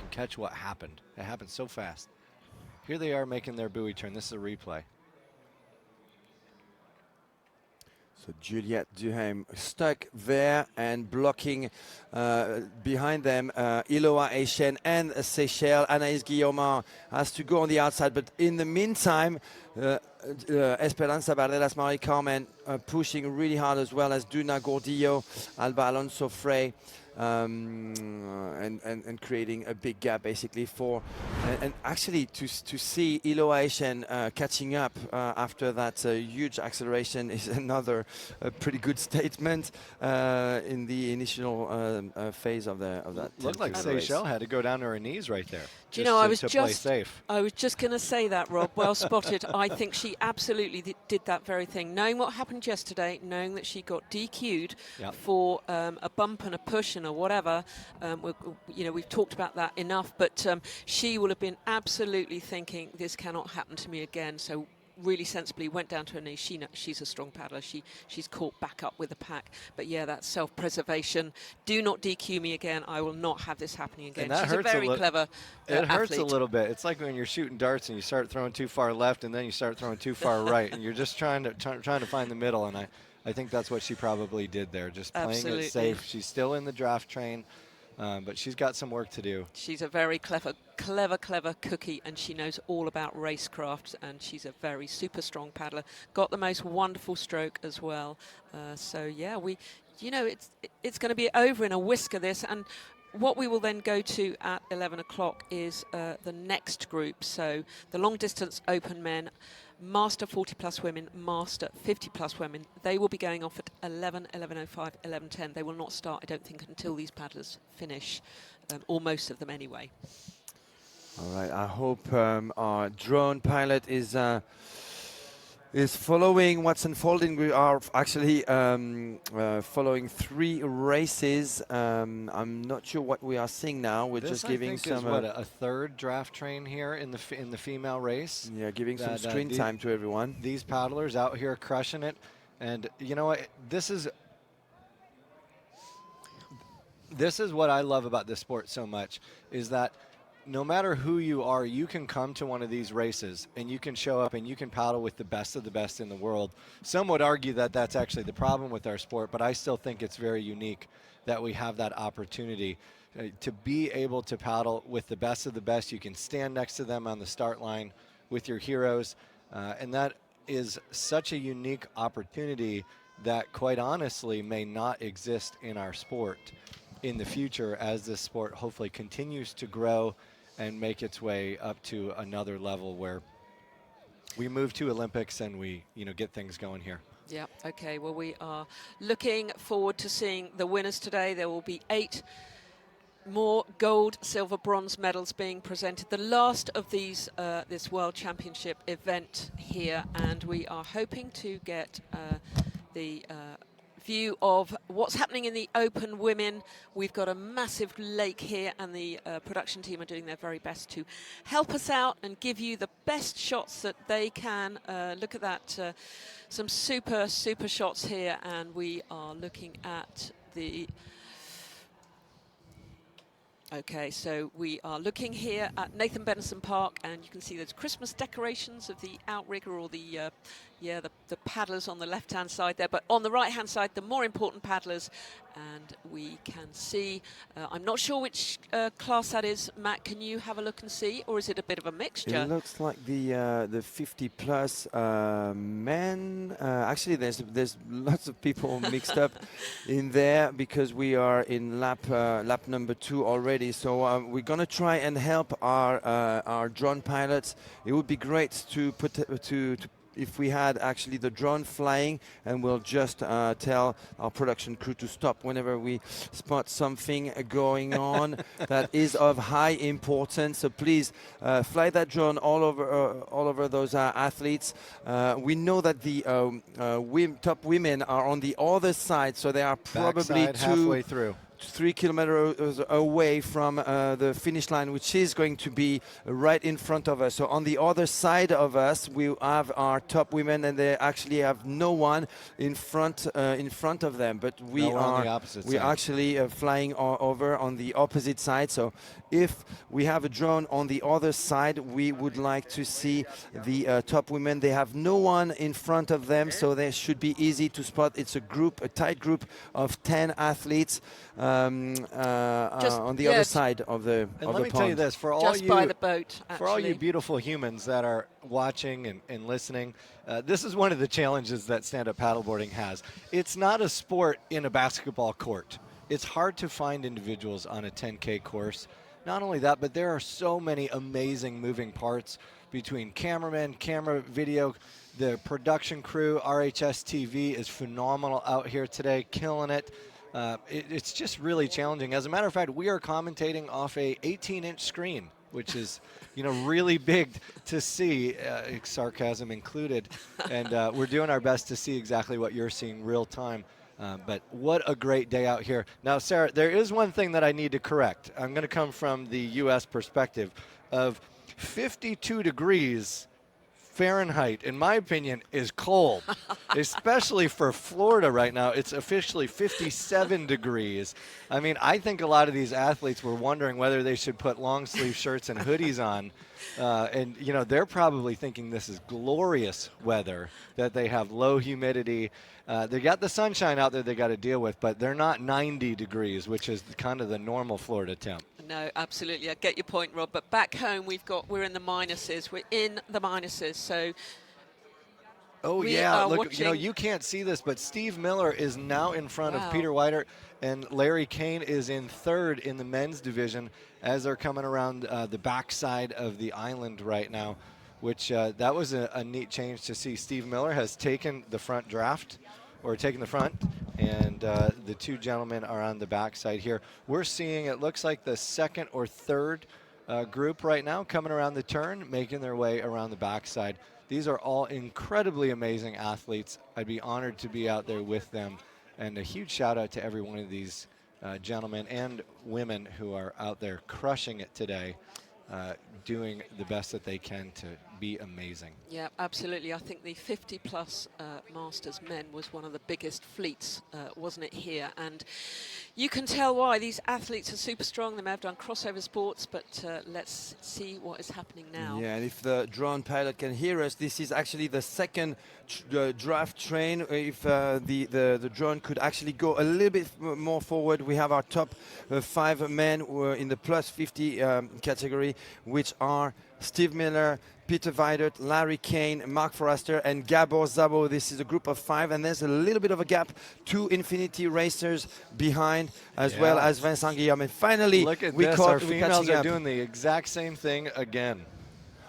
catch what happened. It happened so fast. Here they are making their buoy turn. This is a replay. So Juliette Duhaime stuck there and blocking behind them. Iloa Echen and Seychelles. Anaïs Guillaumin has to go on the outside, but in the meantime, Esperanza Barreras, Marie Carmen pushing really hard, as well as Duna Gordillo, Alba Alonso Frey. And creating a big gap basically for and actually to see Iloa Echen catching up after that huge acceleration is another pretty good statement in the initial phase of that. Looked like Seychelles had to go down to her knees right there. Do you know, I was just going to say that, Rob. Well spotted. I think she absolutely did that very thing. Knowing what happened yesterday, knowing that she got DQ'd for a bump and a push and a whatever, we've talked about that enough, but she will have been absolutely thinking, this cannot happen to me again. So really sensibly went down to her knees. She's a strong paddler. She's caught back up with the pack. But yeah, that self-preservation. Do not DQ me again. I will not have this happening again. She's a very clever It hurts athlete. a little bit. It's like when you're shooting darts and you start throwing too far left and then you start throwing too far right, and you're just trying to find the middle. And I think that's what she probably did there, just playing it safe. She's still in the draft train. But she's got some work to do. She's a very clever cookie, and she knows all about racecraft, and she's a very super strong paddler. Got the most wonderful stroke as well. So yeah, it's going to be over in a whisker, this, and what we will then go to at 11 o'clock is the next group. So the long distance open men, Master 40 plus women, Master 50 plus women. They will be going off at 11, 11:05, 11:10. They will not start, I don't think, until these paddlers finish, or most of them anyway. All right, I hope our drone pilot is following what's unfolding. We are actually following 3 races. I'm not sure what we are seeing now. We're just giving some. Is a third draft train here in the female race. Yeah, giving some screen time to everyone. These paddlers out here crushing it, and you know what? This is what I love about this sport so much, is that no matter who you are, you can come to one of these races and you can show up and you can paddle with the best of the best in the world. Some would argue that that's actually the problem with our sport, but I still think it's very unique that we have that opportunity to be able to paddle with the best of the best. You can stand next to them on the start line with your heroes, and that is such a unique opportunity that quite honestly may not exist in our sport in the future, as this sport hopefully continues to grow and make its way up to another level where we move to Olympics and we get things going here. Yeah, okay, well, we are looking forward to seeing the winners today. There will be 8 more gold, silver, bronze medals being presented. The last of these, this World Championship event here, and we are hoping to get the view of what's happening in the open women. We've got a massive lake here, and the production team are doing their very best to help us out and give you the best shots that they can. Look at that, some super shots here, and we are looking at the Okay, so we are looking here at Nathan Benison Park, and you can see those Christmas decorations of the outrigger, or the paddlers on the left-hand side there. But on the right-hand side, the more important paddlers, and we can see, I'm not sure which class that is. Matt, can you have a look and see, or is it a bit of a mixture? It looks like the 50-plus men. Actually, there's lots of people mixed up in there, because we are in lap number 2 already. So we're gonna try and help our drone pilots. It would be great to put if we had actually the drone flying, and we'll just tell our production crew to stop whenever we spot something going on that is of high importance. So please fly that drone all over those athletes. We know that the top women are on the other side, so they are probably halfway through. 3 kilometers away from the finish line, which is going to be right in front of us. So on the other side of us, we have our top women, and they actually have no one in front of them. But we are actually flying over on the opposite side. So if we have a drone on the other side, we would like to see the top women. They have no one in front of them, so they should be easy to spot. It's a tight group of 10 athletes on the other side of the And of let the me pond. tell you this, for all Just you by the boat, for all you actually. beautiful humans that are watching and listening, this is one of the challenges that stand-up paddleboarding has. It's not a sport in a basketball court. It's hard to find individuals on a 10K course. Not only that, but there are so many amazing moving parts between cameramen, camera, video. The production crew, RHS TV, is phenomenal out here today, killing it. It's just really challenging. As a matter of fact, we are commentating off a 18-inch screen, which is, really big to see, sarcasm included. And we're doing our best to see exactly what you're seeing real time. But what a great day out here. Now, Sarah, there is one thing that I need to correct. I'm going to come from the U.S. perspective of 52 degrees Fahrenheit, in my opinion, is cold, especially for Florida right now. It's officially 57 degrees. I mean, I think a lot of these athletes were wondering whether they should put long sleeve shirts and hoodies on. And, they're probably thinking this is glorious weather, that they have low humidity. They got the sunshine out there they got to deal with, but they're not 90 degrees, which is kind of the normal Florida temp. No, absolutely. I get your point, Rob. But back home, we're in the minuses. We're in the minuses. So. Oh, yeah. Look, you can't see this, but Steve Miller is now in front of Peter Weidert, and Larry Kane is in third in the men's division as they're coming around the backside of the island right now, which that was a neat change to see. Steve Miller has taken the front draft, or taken the front, and the two gentlemen are on the backside here. We're seeing, it looks like the second or third group right now coming around the turn, making their way around the backside. These are all incredibly amazing athletes. I'd be honored to be out there with them. And a huge shout out to every one of these gentlemen and women who are out there crushing it today, doing the best that they can to be amazing. Yeah, absolutely. I think the 50-plus Masters men was one of the biggest fleets, wasn't it, here? And you can tell why. These athletes are super strong. They may have done crossover sports, but let's see what is happening now. Yeah, and if the drone pilot can hear us, this is actually the second draft train. If the drone could actually go a little bit more forward, we have our top 5 men in the plus 50 category, which are Steve Miller, Peter Weidert, Larry Kane, Mark Forrester, and Gabor Szabo. This is a group of 5, and there's a little bit of a gap. 2 Infinity Racers behind, as well as Vincent Guillaume. And finally, look at this. Our females are doing the exact same thing again.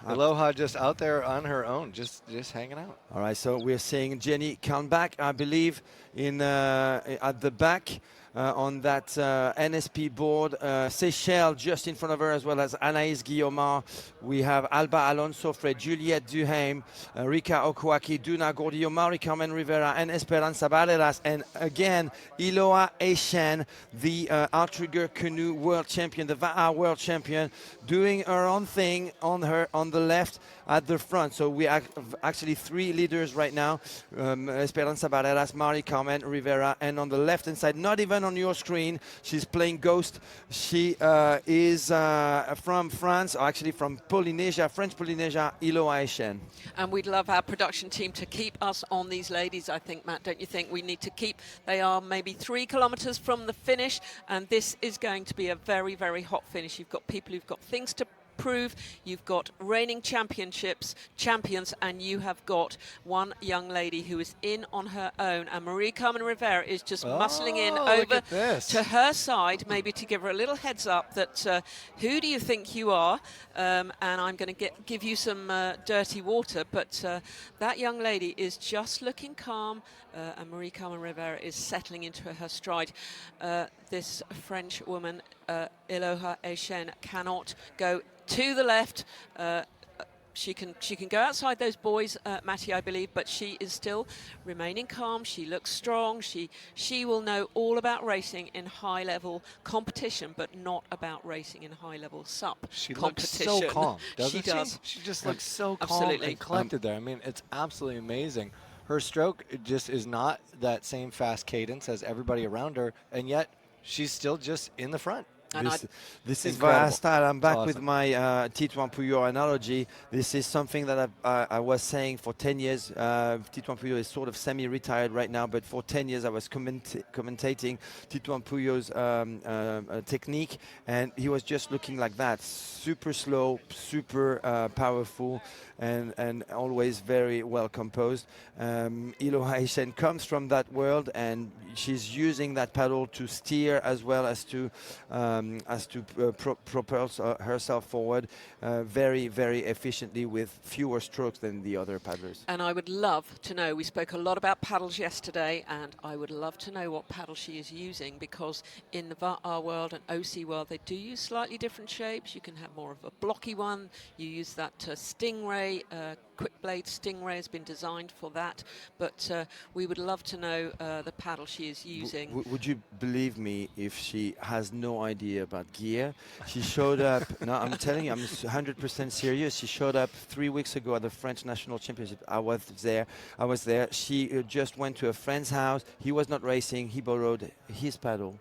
Aloha just out there on her own, just hanging out. All right, so we're seeing Jenny Kalmbach, I believe, in at the back. On that NSP board, Seychelles just in front of her, as well as Anaïs Guillaumard. We have Alba Alonso, Fred, Juliette Duhaime, Rika Okwaki, Duna Gordillo, Mari-Carmen Rivera, and Esperanza Barreras. And again, Iloa Echen, the outrigger canoe world champion, the Va'a world champion, doing her own thing on the left at the front. So we have actually 3 leaders right now, Esperanza Barreras, Mari-Carmen Rivera, and on the left-hand side, not even on your screen, she's playing Ghost. She is from France, or actually from Polynesia, French Polynesia, Iloa Echen. And we'd love our production team to keep us on these ladies, I think, Matt, don't you think? We need to keep, they are maybe 3 kilometres from the finish, and this is going to be a very, very hot finish. You've got people who've got things to prove, you've got reigning champions, and you have got one young lady who is in on her own, and Marie-Carmen Rivera is just muscling in over to her side, maybe to give her a little heads up that who do you think you are, and I'm going to give you some dirty water, but that young lady is just looking calm, and Marie-Carmen Rivera is settling into her stride. This French woman, Iloa Echen, cannot go to the left. she can go outside those buoys, Matty, I believe, but she is still remaining calm. She looks strong. She will know all about racing in high-level competition, but not about racing in high-level SUP She competition. looks so calm, doesn't she? Does. She just looks so calm Absolutely. and collected there. I mean, it's absolutely amazing. Her stroke just is not that same fast cadence as everybody around her, and yet she's still just in the front. And This is incredible. versatile. I'm back It's with awesome. my Titouan Pouillot analogy. This is something that I was saying for 10 years. Titouan Pouillot is sort of semi-retired right now, but for 10 years I was commentating Titouan Pouillot's technique, and he was just looking like that. Super slow, super powerful, and always very well composed. Ilo Haishen comes from that world, and she's using that paddle to steer as well as to propel herself forward very, very efficiently with fewer strokes than the other paddlers. And I would love to know, we spoke a lot about paddles yesterday, and I would love to know what paddle she is using, because in the VAR world and OC world, they do use slightly different shapes. You can have more of a blocky one. You use that Stingray, quick blade Stingray has been designed for that. But we would love to know the paddle she is using. Would you believe me if she has no idea about gear? She showed up, no, I'm telling you, I'm 100% serious. She showed up 3 weeks ago at the French National Championship. I was there. She just went to a friend's house. He was not racing. He borrowed his paddle.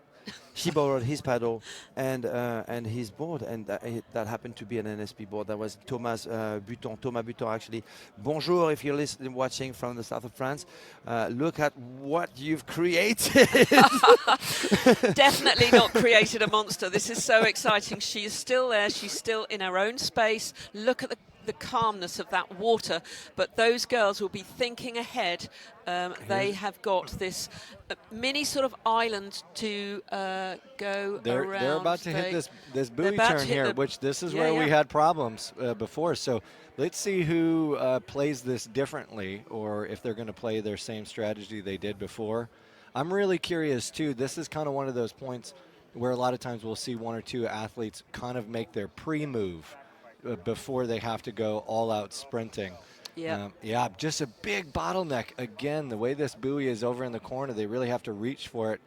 She borrowed his paddle and his board, and that happened to be an NSP board. That was Thomas Buton, actually. Bonjour, if you're watching from the south of France. Look at what you've created. Definitely not created a monster. This is so exciting. She is still there. She's still in her own space. Look at the calmness of that water, but those girls will be thinking ahead. They have got this mini sort of island to go around. They're about to hit this buoy about turn to hit here, the- which this is Yeah, where yeah. we had problems before. So let's see who plays this differently, or if they're going to play their same strategy they did before. I'm really curious too. This is kind of one of those points where a lot of times we'll see one or two athletes kind of make their pre-move before they have to go all out sprinting. Yeah. Yeah, just a big bottleneck. Again, the way this buoy is over in the corner, they really have to reach for it.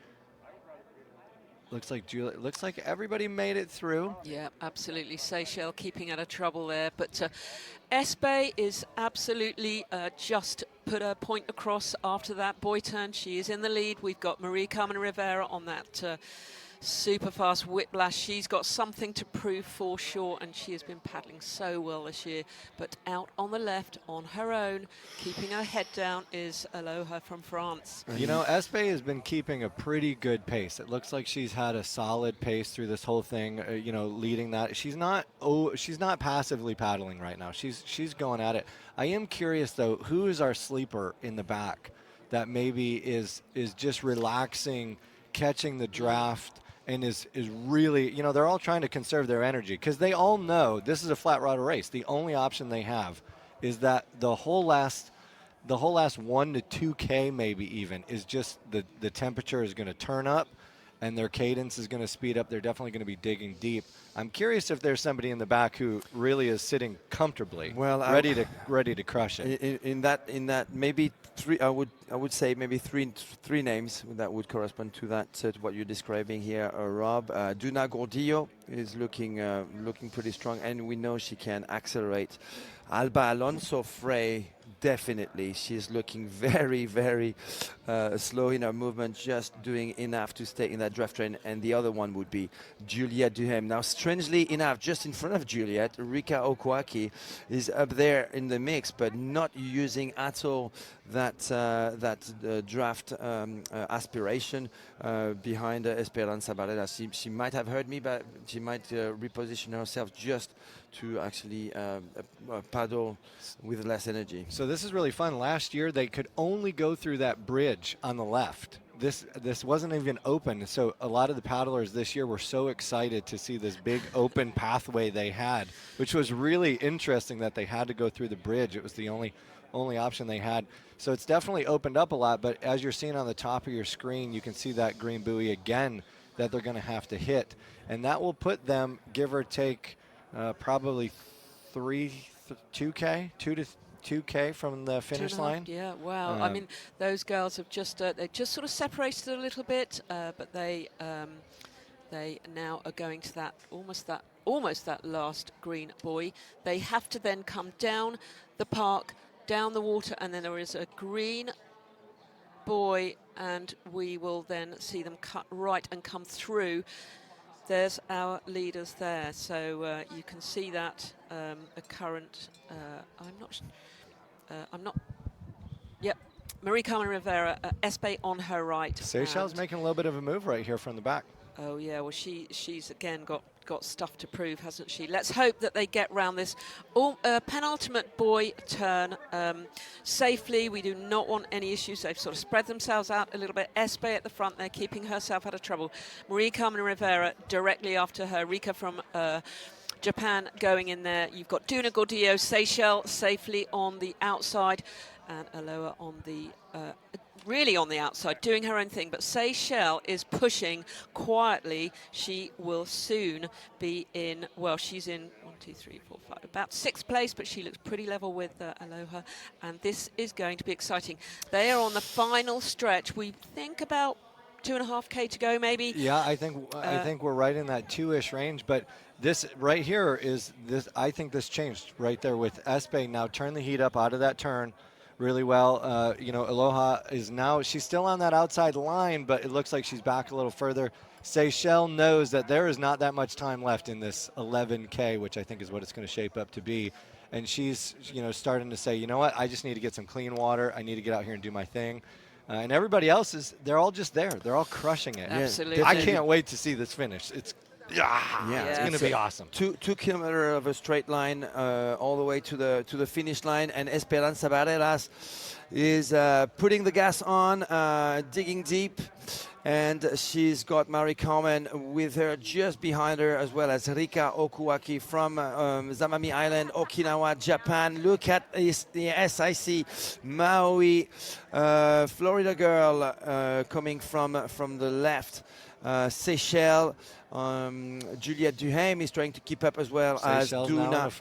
Looks like everybody made it through. Yeah, absolutely. Seychelles keeping out of trouble there. But Espe is absolutely just put a point across after that buoy turn. She is in the lead. We've got Marie-Carmen Rivera on that super fast whiplash. She's got something to prove for sure, and she has been paddling so well this year. But out on the left, on her own, keeping her head down, is Aloha from France. You know, Espe has been keeping a pretty good pace. It looks like she's had a solid pace through this whole thing, leading that. She's not passively paddling right now. She's going at it. I am curious, though, who is our sleeper in the back that maybe is just relaxing, catching the draft, and is really, they're all trying to conserve their energy, because they all know this is a flat water race. The only option they have is that the whole last 1 to 2K maybe even is just the temperature is going to turn up and their cadence is going to speed up. They're definitely going to be digging deep. I'm curious if there's somebody in the back who really is sitting comfortably, ready to crush it. In that maybe three, I would say maybe three names that would correspond to that, to what you're describing here, Rob. Duna Gordillo is looking pretty strong, and we know she can accelerate. Alba Alonso Frey, definitely. She's looking very, very slow in her movement, just doing enough to stay in that draft train. And the other one would be Juliette Duhem. Now, strangely enough, just in front of Juliette, Rika Okwaki is up there in the mix, but not using at all that draft aspiration behind Esperanza Barrera. She might have heard me, but she might reposition herself just to actually paddle with less energy. So this is really fun. Last year they could only go through that bridge on the left. This wasn't even open, so a lot of the paddlers this year were so excited to see this big open pathway they had, which was really interesting that they had to go through the bridge. It was the only option they had. So it's definitely opened up a lot, but as you're seeing on the top of your screen, you can see that green buoy again that they're going to have to hit, and that will put them, give or take, probably 2K, 2K from the finish 2.5, line. yeah, wow. I mean, those girls have just they just sort of separated a little bit, but they now are going to that almost that last green buoy. They have to then come down the park, down the water, and then there is a green buoy, and we will then see them cut right and come through. There's our leaders there, so you can see that a current. I'm not. Yep, Marie Carmen Rivera, Espe on her right. Seychelles making a little bit of a move right here from the back. Oh yeah, well she's again got stuff to prove, hasn't she? Let's hope that they get round this penultimate buoy turn safely. We do not want any issues. They've sort of spread themselves out a little bit. Espe at the front there, keeping herself out of trouble. Marie Carmen Rivera directly after her. Rika from Japan going in there. You've got Duna Gordillo, Seychelles safely on the outside, and Aloha on the really on the outside, doing her own thing. But Seychelles is pushing quietly. She will soon be in, well, she's in 1, 2, 3, 4, 5, about 6th place, but she looks pretty level with Aloha. And this is going to be exciting. They are on the final stretch. We think about 2.5K to go, maybe. Yeah, I think we're right in that 2-ish range, but this right here is this. I think this changed right there with Espe now turn the heat up out of that turn really well. You know, Aloha is now, she's still on that outside line, but it looks like she's back a little further. Seychelles knows that there is not that much time left in this 11K, which I think is what it's going to shape up to be. And she's, you know, starting to say, you know what, I just need to get some clean water. I need to get out here and do my thing. And everybody else they're all just there. They're all crushing it. Absolutely. I can't wait to see this finish. It's going to be awesome. 2 kilometers of a straight line all the way to the finish line, and Esperanza Barreras is putting the gas on, digging deep, and she's got Marie Carmen with her just behind her, as well as Rika Okuaki from Zamami Island, Okinawa, Japan. Look at this, the SIC Maui, Florida girl coming from the left. Seychelles, Juliette Duhaime is trying to keep up as well as Duna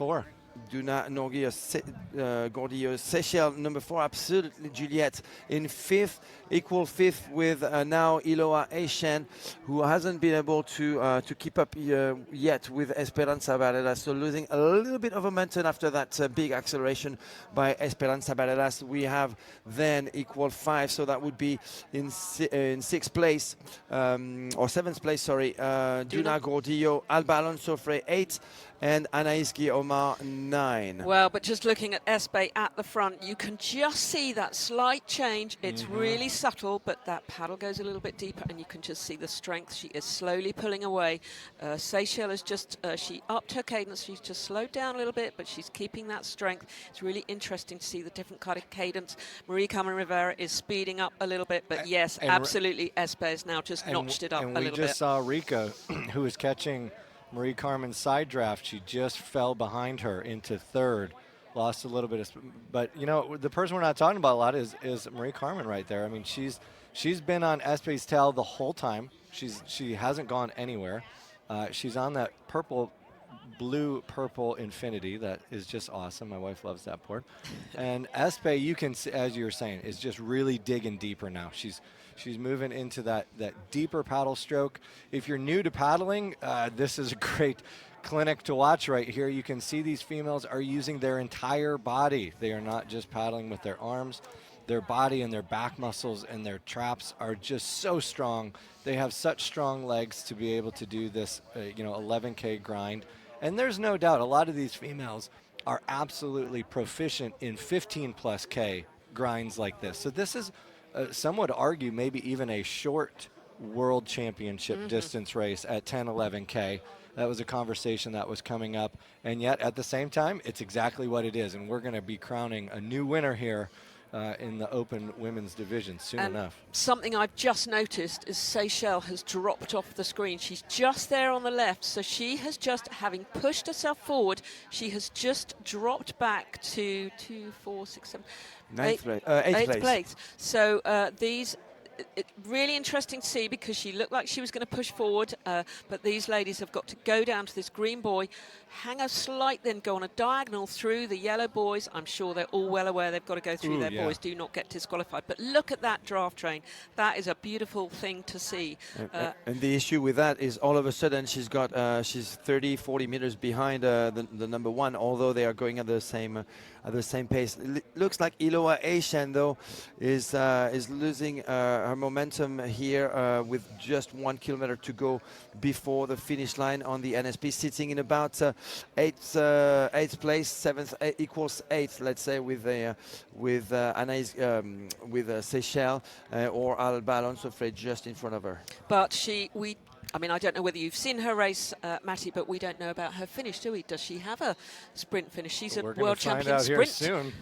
Gordillo. Seychelles number 4, absolutely. Juliette in 5th, equal 5th with now Iloa Eishen, who hasn't been able to keep up yet with Esperanza Barreras. So losing a little bit of momentum after that big acceleration by Esperanza Barreras. We have then equal 5, so that would be in 6th place, or 7th place, sorry. Duna Gordillo, Alba Alonso Frey 8, and Anaïs Omar 9. Well, but just looking at Espe at the front, you can just see that slight change. It's really subtle, but that paddle goes a little bit deeper, and you can just see the strength. She is slowly pulling away. Seychelles is just, she upped her cadence. She's just slowed down a little bit, but she's keeping that strength. It's really interesting to see the different kind of cadence. Marie Carmen Rivera is speeding up a little bit, but yes, absolutely, Espe has now just notched it up a little bit. And we just saw Rika, who was catching Marie Carmen's side draft. She just fell behind her into 3rd, lost a little bit of, but you know, the person we're not talking about a lot is Marie Carmen right there. I mean, she's been on Espe's tail the whole time. She hasn't gone anywhere. She's on that blue purple infinity that is just awesome. My wife loves that board. And Espe, you can see, as you were saying, is just really digging deeper now. She's moving into that deeper paddle stroke. If you're new to paddling, this is a great clinic to watch right here. You can see these females are using their entire body. They are not just paddling with their arms. Their body and their back muscles and their traps are just so strong. They have such strong legs to be able to do this 11K grind. And there's no doubt a lot of these females are absolutely proficient in 15+ K grinds like this. So this is, some would argue, maybe even a short world championship distance race at 10, 11K. That was a conversation that was coming up. And yet, at the same time, it's exactly what it is. And we're going to be crowning a new winner here in the open women's division soon enough. Something I've just noticed is Seychelles has dropped off the screen. She's just there on the left, so she has just, having pushed herself forward, she has just dropped back to 2, 4, 6, 7, 8th place. So these It's really interesting to see because she looked like she was going to push forward, but these ladies have got to go down to this green buoy, hang a slight, then go on a diagonal through the yellow buoys. I'm sure they're all well aware they've got to go through their buoys, do not get disqualified. But look at that draft train. That is a beautiful thing to see. And the issue with that is all of a sudden she's 30, 40 meters behind the number one, although they are going at the same pace. Looks like Iloa Aishan, though, is losing her momentum here with just 1 kilometer to go before the finish line on the NSP, sitting in about eighth place, seventh equals eighth, let's say, with Anaïs, with Seychelles or Alba Alonso Frey just in front of her. But I mean, I don't know whether you've seen her race, Matty, but we don't know about her finish, do we? Does she have a sprint finish? She's a world champion sprint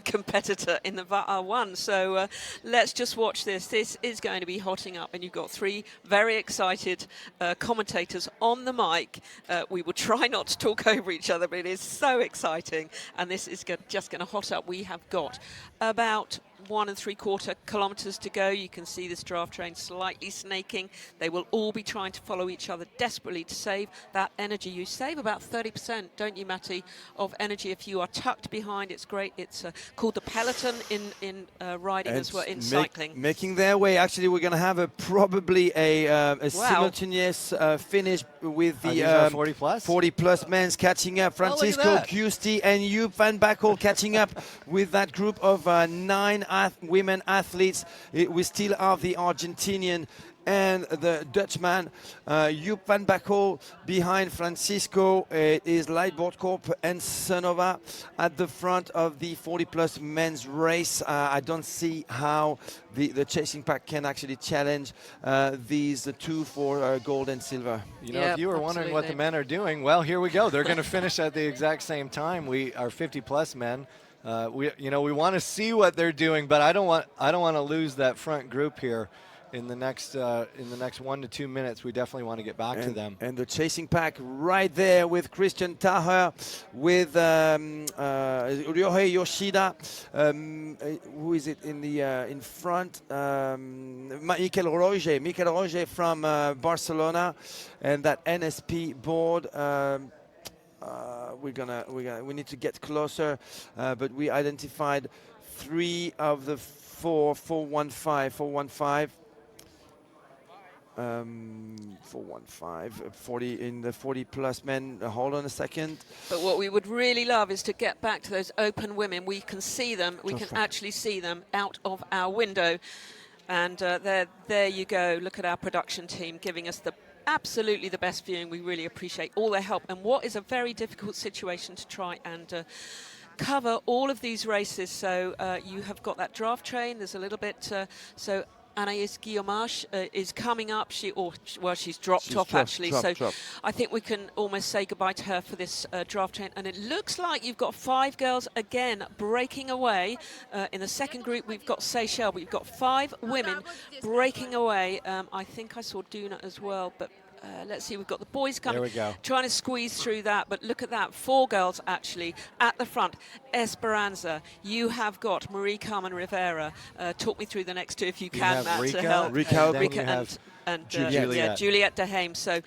competitor in the VAR1. So let's just watch this. This is going to be hotting up, and you've got 3 very excited commentators on the mic. We will try not to talk over each other, but it is so exciting, and this is just going to hot up. We have got about 1 3/4 kilometers to go. You can see this draft train slightly snaking. They will all be trying to follow each other desperately to save that energy. You save about 30%, don't you, Matty, of energy if you are tucked behind. It's great. It's called the peloton in riding as well, in cycling. Making their way. Actually, we're going to have probably a simultaneous finish with the 40 plus men's catching up. Francisco Giusti and Joop van Bakkel catching up with that group of 9 women athletes. We still have the Argentinian and the Dutchman, Joop van Bakkel behind Francisco. It is Leaderboard Corp and Sonova at the front of the 40 plus men's race. I don't see how the chasing pack can actually challenge these two for gold and silver. You know, if you were wondering what the men are doing, well, here we go. They're going to finish at the exact same time. We are 50 plus men. We want to see what they're doing, but I don't want to lose that front group here in the next 1 to 2 minutes. We definitely want to get back to them. And the chasing pack right there with Christian Taher, with Ryohei Yoshida. Who is it in front? Mikel Roger from Barcelona, and that NSP board. We need to get closer, but we identified 3 of the 415, 40 in the 40 plus men. Hold on a second. But what we would really love is to get back to those open women. We can see them. We can actually see them out of our window. And there you go. Look at our production team giving us absolutely the best viewing. We really appreciate all their help, and what is a very difficult situation to try and cover all of these races. So you have got that draft train. There's a little bit. So Anaïs Guillaumache is coming up. She's dropped off actually. I think we can almost say goodbye to her for this draft train. And it looks like you've got 5 girls again breaking away. In the second group, we've got Seychelles, but you've got 5 women breaking away. I think I saw Duna as well, but let's see, we've got the boys coming. There we go. Trying to squeeze through that, but look at that. 4 girls actually at the front. Esperanza, you have got Marie-Carmen Rivera. Talk me through the next 2 if you can, Matt, to help. Rika and Juliette. Juliette de Heem. So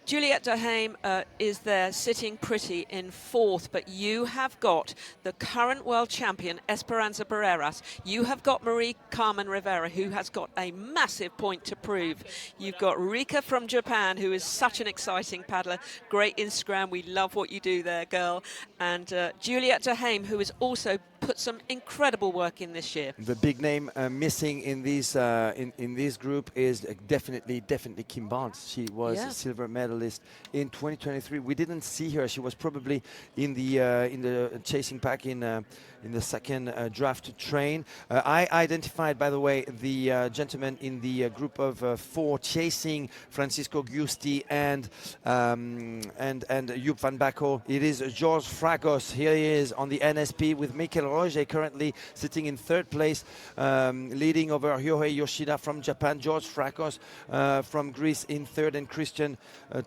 Juliette de Heem is there sitting pretty in 4th, but you have got the current world champion, Esperanza Barreras. You have got Marie-Carmen Rivera, who has got a massive point to prove. You've got Rika from Japan, who is such an exciting paddler. Great Instagram. We love what you do there, girl. And Juliette de Heem, who is also put some incredible work in this year. The big name missing in this group is definitely Kim Barnes. She was a silver medalist in 2023. We didn't see her. She was probably in the chasing pack in the second draft train. I identified, by the way, the gentleman in the group of 4 chasing Francisco Giusti and Joop van Bakkel. It is George Fragos. Here he is on the NSP with Mikel Roger currently sitting in 3rd place, leading over Ryohei Yoshida from Japan, George Fragos from Greece in 3rd, and Christian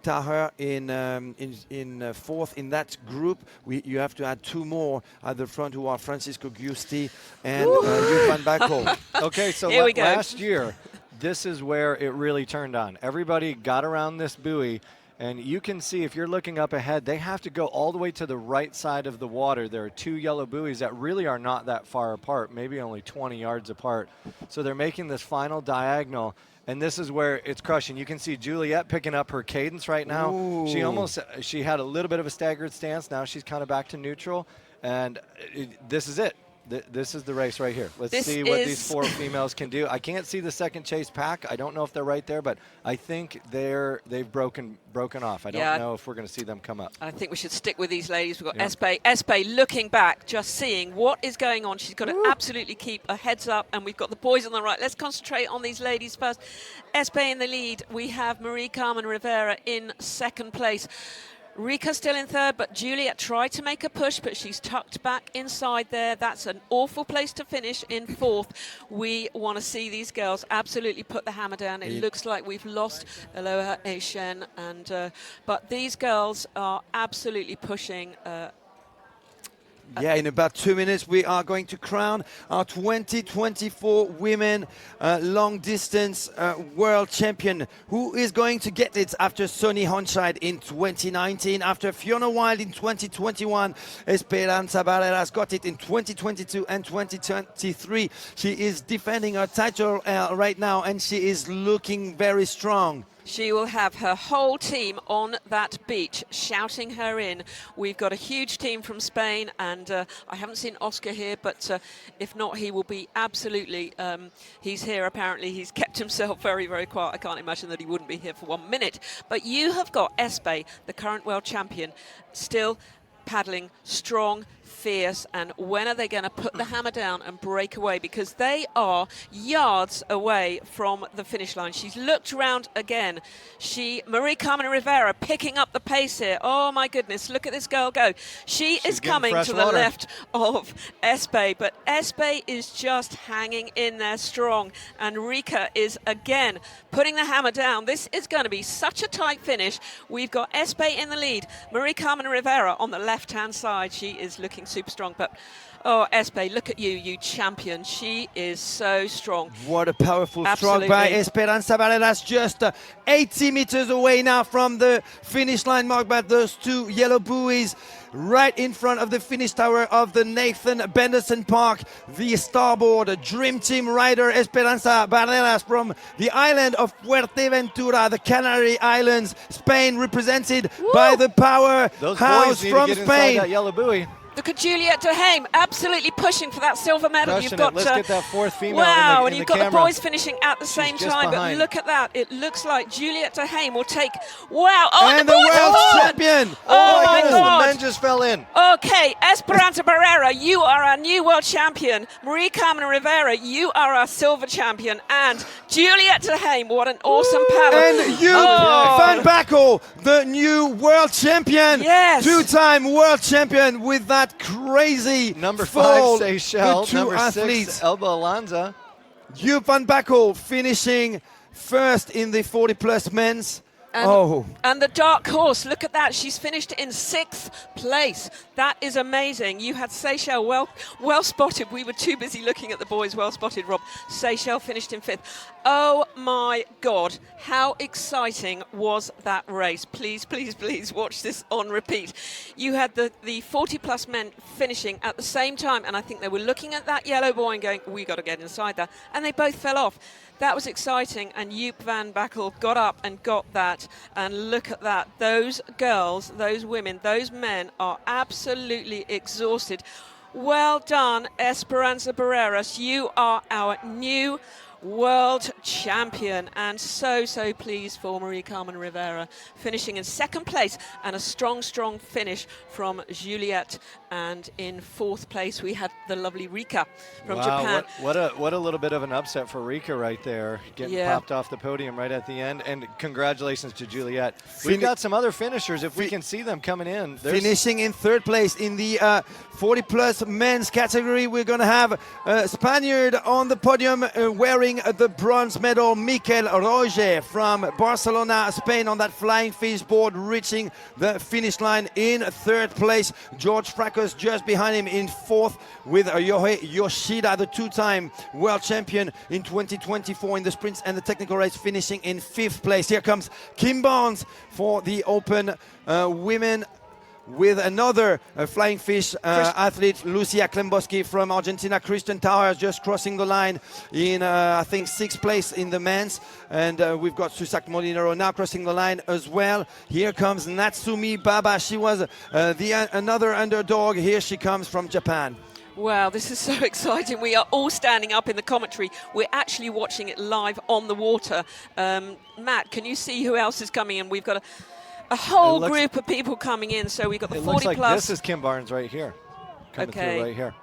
Taher in 4th. In that group, you have to add 2 more at the front who are Francisco Giusti and Joep van Bakel. Okay, so Here we go. last year, this is where it really turned on. Everybody got around this buoy, and you can see if you're looking up ahead, they have to go all the way to the right side of the water. There are 2 yellow buoys that really are not that far apart, maybe only 20 yards apart. So they're making this final diagonal, and this is where it's crushing. You can see Juliet picking up her cadence right now. Ooh. She had a little bit of a staggered stance. Now she's kind of back to neutral, and this is it. This is the race right here. Let's see what these 4 females can do. I can't see the second chase pack. I don't know if they're right there, but I think they've broken off. I don't know if we're going to see them come up. I think we should stick with these ladies. We've got Espe looking back, just seeing what is going on. She's got to absolutely keep her heads up, and we've got the boys on the right. Let's concentrate on these ladies first. Espe in the lead. We have Marie-Carmen Rivera in second place. Rika still in third, but Juliet tried to make a push, but she's tucked back inside there. That's an awful place to finish in fourth. We want to see these girls absolutely put the hammer down. It looks like we've lost Aloha Aishen, but these girls are absolutely pushing. Yeah, in about 2 minutes, we are going to crown our 2024 women long distance world champion. Who is going to get it after Sonny Honscheid in 2019, after Fiona Wild in 2021, Esperanza Barreras got it in 2022 and 2023. She is defending her title right now, and she is looking very strong. She will have her whole team on that beach shouting her in. We've got a huge team from Spain, and I haven't seen Oscar here, but if not, he will be absolutely, he's here apparently. He's kept himself very, very quiet. I can't imagine that he wouldn't be here for 1 minute. But you have got Espe, the current world champion, still paddling strong, fierce, and when are they going to put the hammer down and break away? Because they are yards away from the finish line. She's looked around again. Marie-Carmen Rivera picking up the pace here. Oh my goodness, look at this girl go. She's is coming to the left of Espe, but Espe is just hanging in there strong, and Rika is again putting the hammer down. This is going to be such a tight finish. We've got Espe in the lead, Marie-Carmen Rivera on the left-hand side. She is looking super strong, but oh, Espe, look at you champion. She is so strong. What a powerful stroke by Esperanza Barreras, just 80 meters away now from the finish line mark by those 2 yellow buoys, right in front of the finish tower of the Nathan Benderson Park. The starboard dream team rider Esperanza Barreras from the island of Fuerteventura, the Canary Islands, Spain, represented by the powerhouse from Spain. That yellow buoy. Look at Juliet de Heem, absolutely pushing for that silver medal. You've got let's get that 4th female. Wow, in and you've the got the boys finishing at the same time. Behind. But look at that. It looks like Juliet de Heem will take. Wow. Oh, and the world champion. Oh my God. The men just fell in. Okay, Esperanza Barrera, you are our new world champion. Marie-Carmen Rivera, you are our silver champion. And Juliet de Heem, what an awesome paddle. And Joep van Bakel, the new world champion. Yes. 2-time world champion with that crazy number 5 fall. Seychelles, the 2 number athletes. 6 Elba Alonza. Joep van Bakel finishing first in the 40-plus men's. And the dark horse, look at that. She's finished in 6th place. That is amazing. You had Seychelles well spotted. We were too busy looking at the boys. Well spotted, Rob. Seychelles finished in 5th. Oh my God, how exciting was that race? Please, please, please watch this on repeat. You had the 40-plus men finishing at the same time, and I think they were looking at that yellow buoy and going, we got to get inside that. And they both fell off. That was exciting, and Joep van Bakel got up and got that, and look at that. Those girls, those women, those men are absolutely exhausted. Well done, Esperanza Barreras. You are our new world champion, and so pleased for Marie-Carmen Rivera finishing in 2nd place, and a strong finish from Juliet, and in 4th place we had the lovely Rika from Japan. What a little bit of an upset for Rika right there, getting popped off the podium right at the end, and congratulations to Juliet. We've got some other finishers if we can see them coming in. Finishing in 3rd place in the 40-plus men's category. We're going to have a Spaniard on the podium wearing winning the bronze medal, Miquel Roger from Barcelona, Spain, on that flying fish board, reaching the finish line in third place. George Fracas just behind him in fourth, with Yohei Yoshida, the two-time world champion in 2024 in the sprints and the technical race, finishing in fifth place. Here comes Kim Barnes for the Open women, with another flying fish athlete, Lucia Klemboski from Argentina. Christian Towers just crossing the line in, I think, sixth place in the men's. And we've got Susak Molinaro now crossing the line as well. Here comes Natsumi Baba. She was another underdog. Here she comes from Japan. Wow, this is so exciting. We are all standing up in the commentary. We're actually watching it live on the water. Matt, can you see who else is coming in? We've got a whole group of people coming in. So we've got the 40 looks like plus. This is Kim Barnes right here. Coming through right here.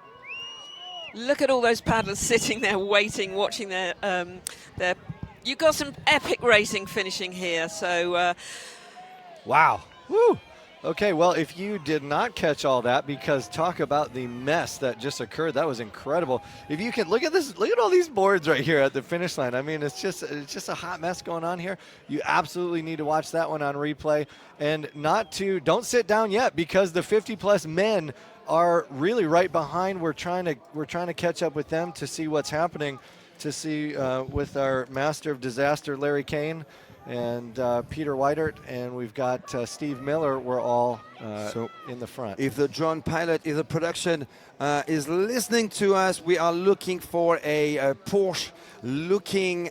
Look at all those paddlers sitting there waiting, watching their you've got some epic racing finishing here. So wow. Woo. Okay, well, if you did not catch all that, because talk about the mess that just occurred, that was incredible. If you can look at this, look at all these boards right here at the finish line. I mean, it's just a hot mess going on here. You absolutely need to watch that one on replay, and don't sit down yet, because the 50-plus men are really right behind. We're trying to catch up with them to see what's happening, to see with our master of disaster, Larry Kane, and Peter Weidert, and we've got Steve Miller. We're all in the front. If the drone pilot, if the production is listening to us, we are looking for a Porsche looking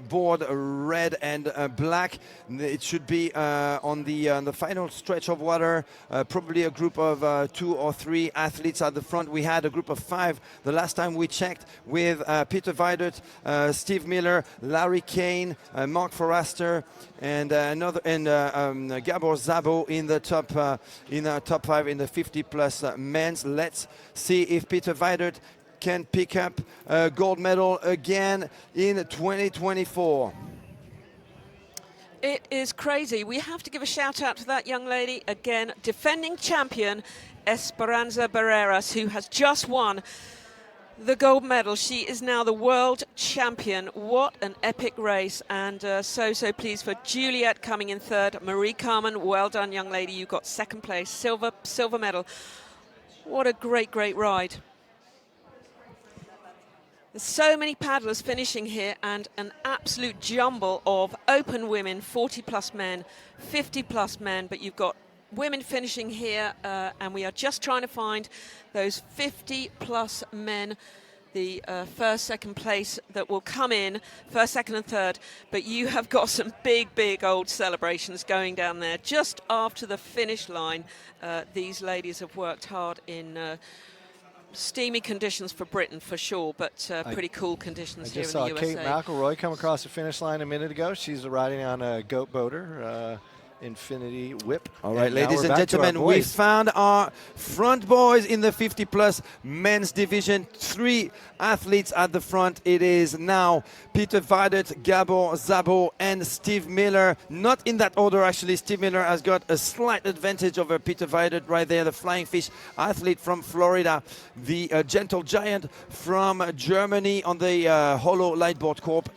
board, red and black. It should be on the final stretch of water, probably a group of 2 or 3 athletes at the front. We had a group of 5 the last time we checked, with Peter Weidert, Steve Miller, Larry Kane, Mark Forrester, and Gabor Szabo in the top 5 in the 50-plus men's. Let's see if Peter Weidert can pick up a gold medal again in 2024. it is crazy. We have to give a shout out to that young lady again, defending champion Esperanza Barreras, who has just won the gold medal. She is now the world champion. What an epic race, and so pleased for Juliet coming in third. Marie Carmen, well done, young lady. You got second place, silver medal. What a great ride. There's so many paddlers finishing here, and an absolute jumble of open women, 40-plus men, 50-plus men, but you've got women finishing here, and we are just trying to find those 50-plus men, the first, second place that will come in, first, second and third. But you have got some big old celebrations going down there just after the finish line. These ladies have worked hard in steamy conditions for Britain, for sure, but pretty cool conditions here in the USA. I just saw Kate McElroy come across the finish line a minute ago. She's riding on a goat boater. Infinity Whip. All right, ladies and gentlemen, we found our front boys in the 50-plus men's division. 3 athletes at the front. It is now Peter Weidert, Gabor Szabo, and Steve Miller. Not in that order, actually. Steve Miller has got a slight advantage over Peter Weidert right there, the flying fish athlete from Florida, the gentle giant from Germany on the Holo Lightboard Corp,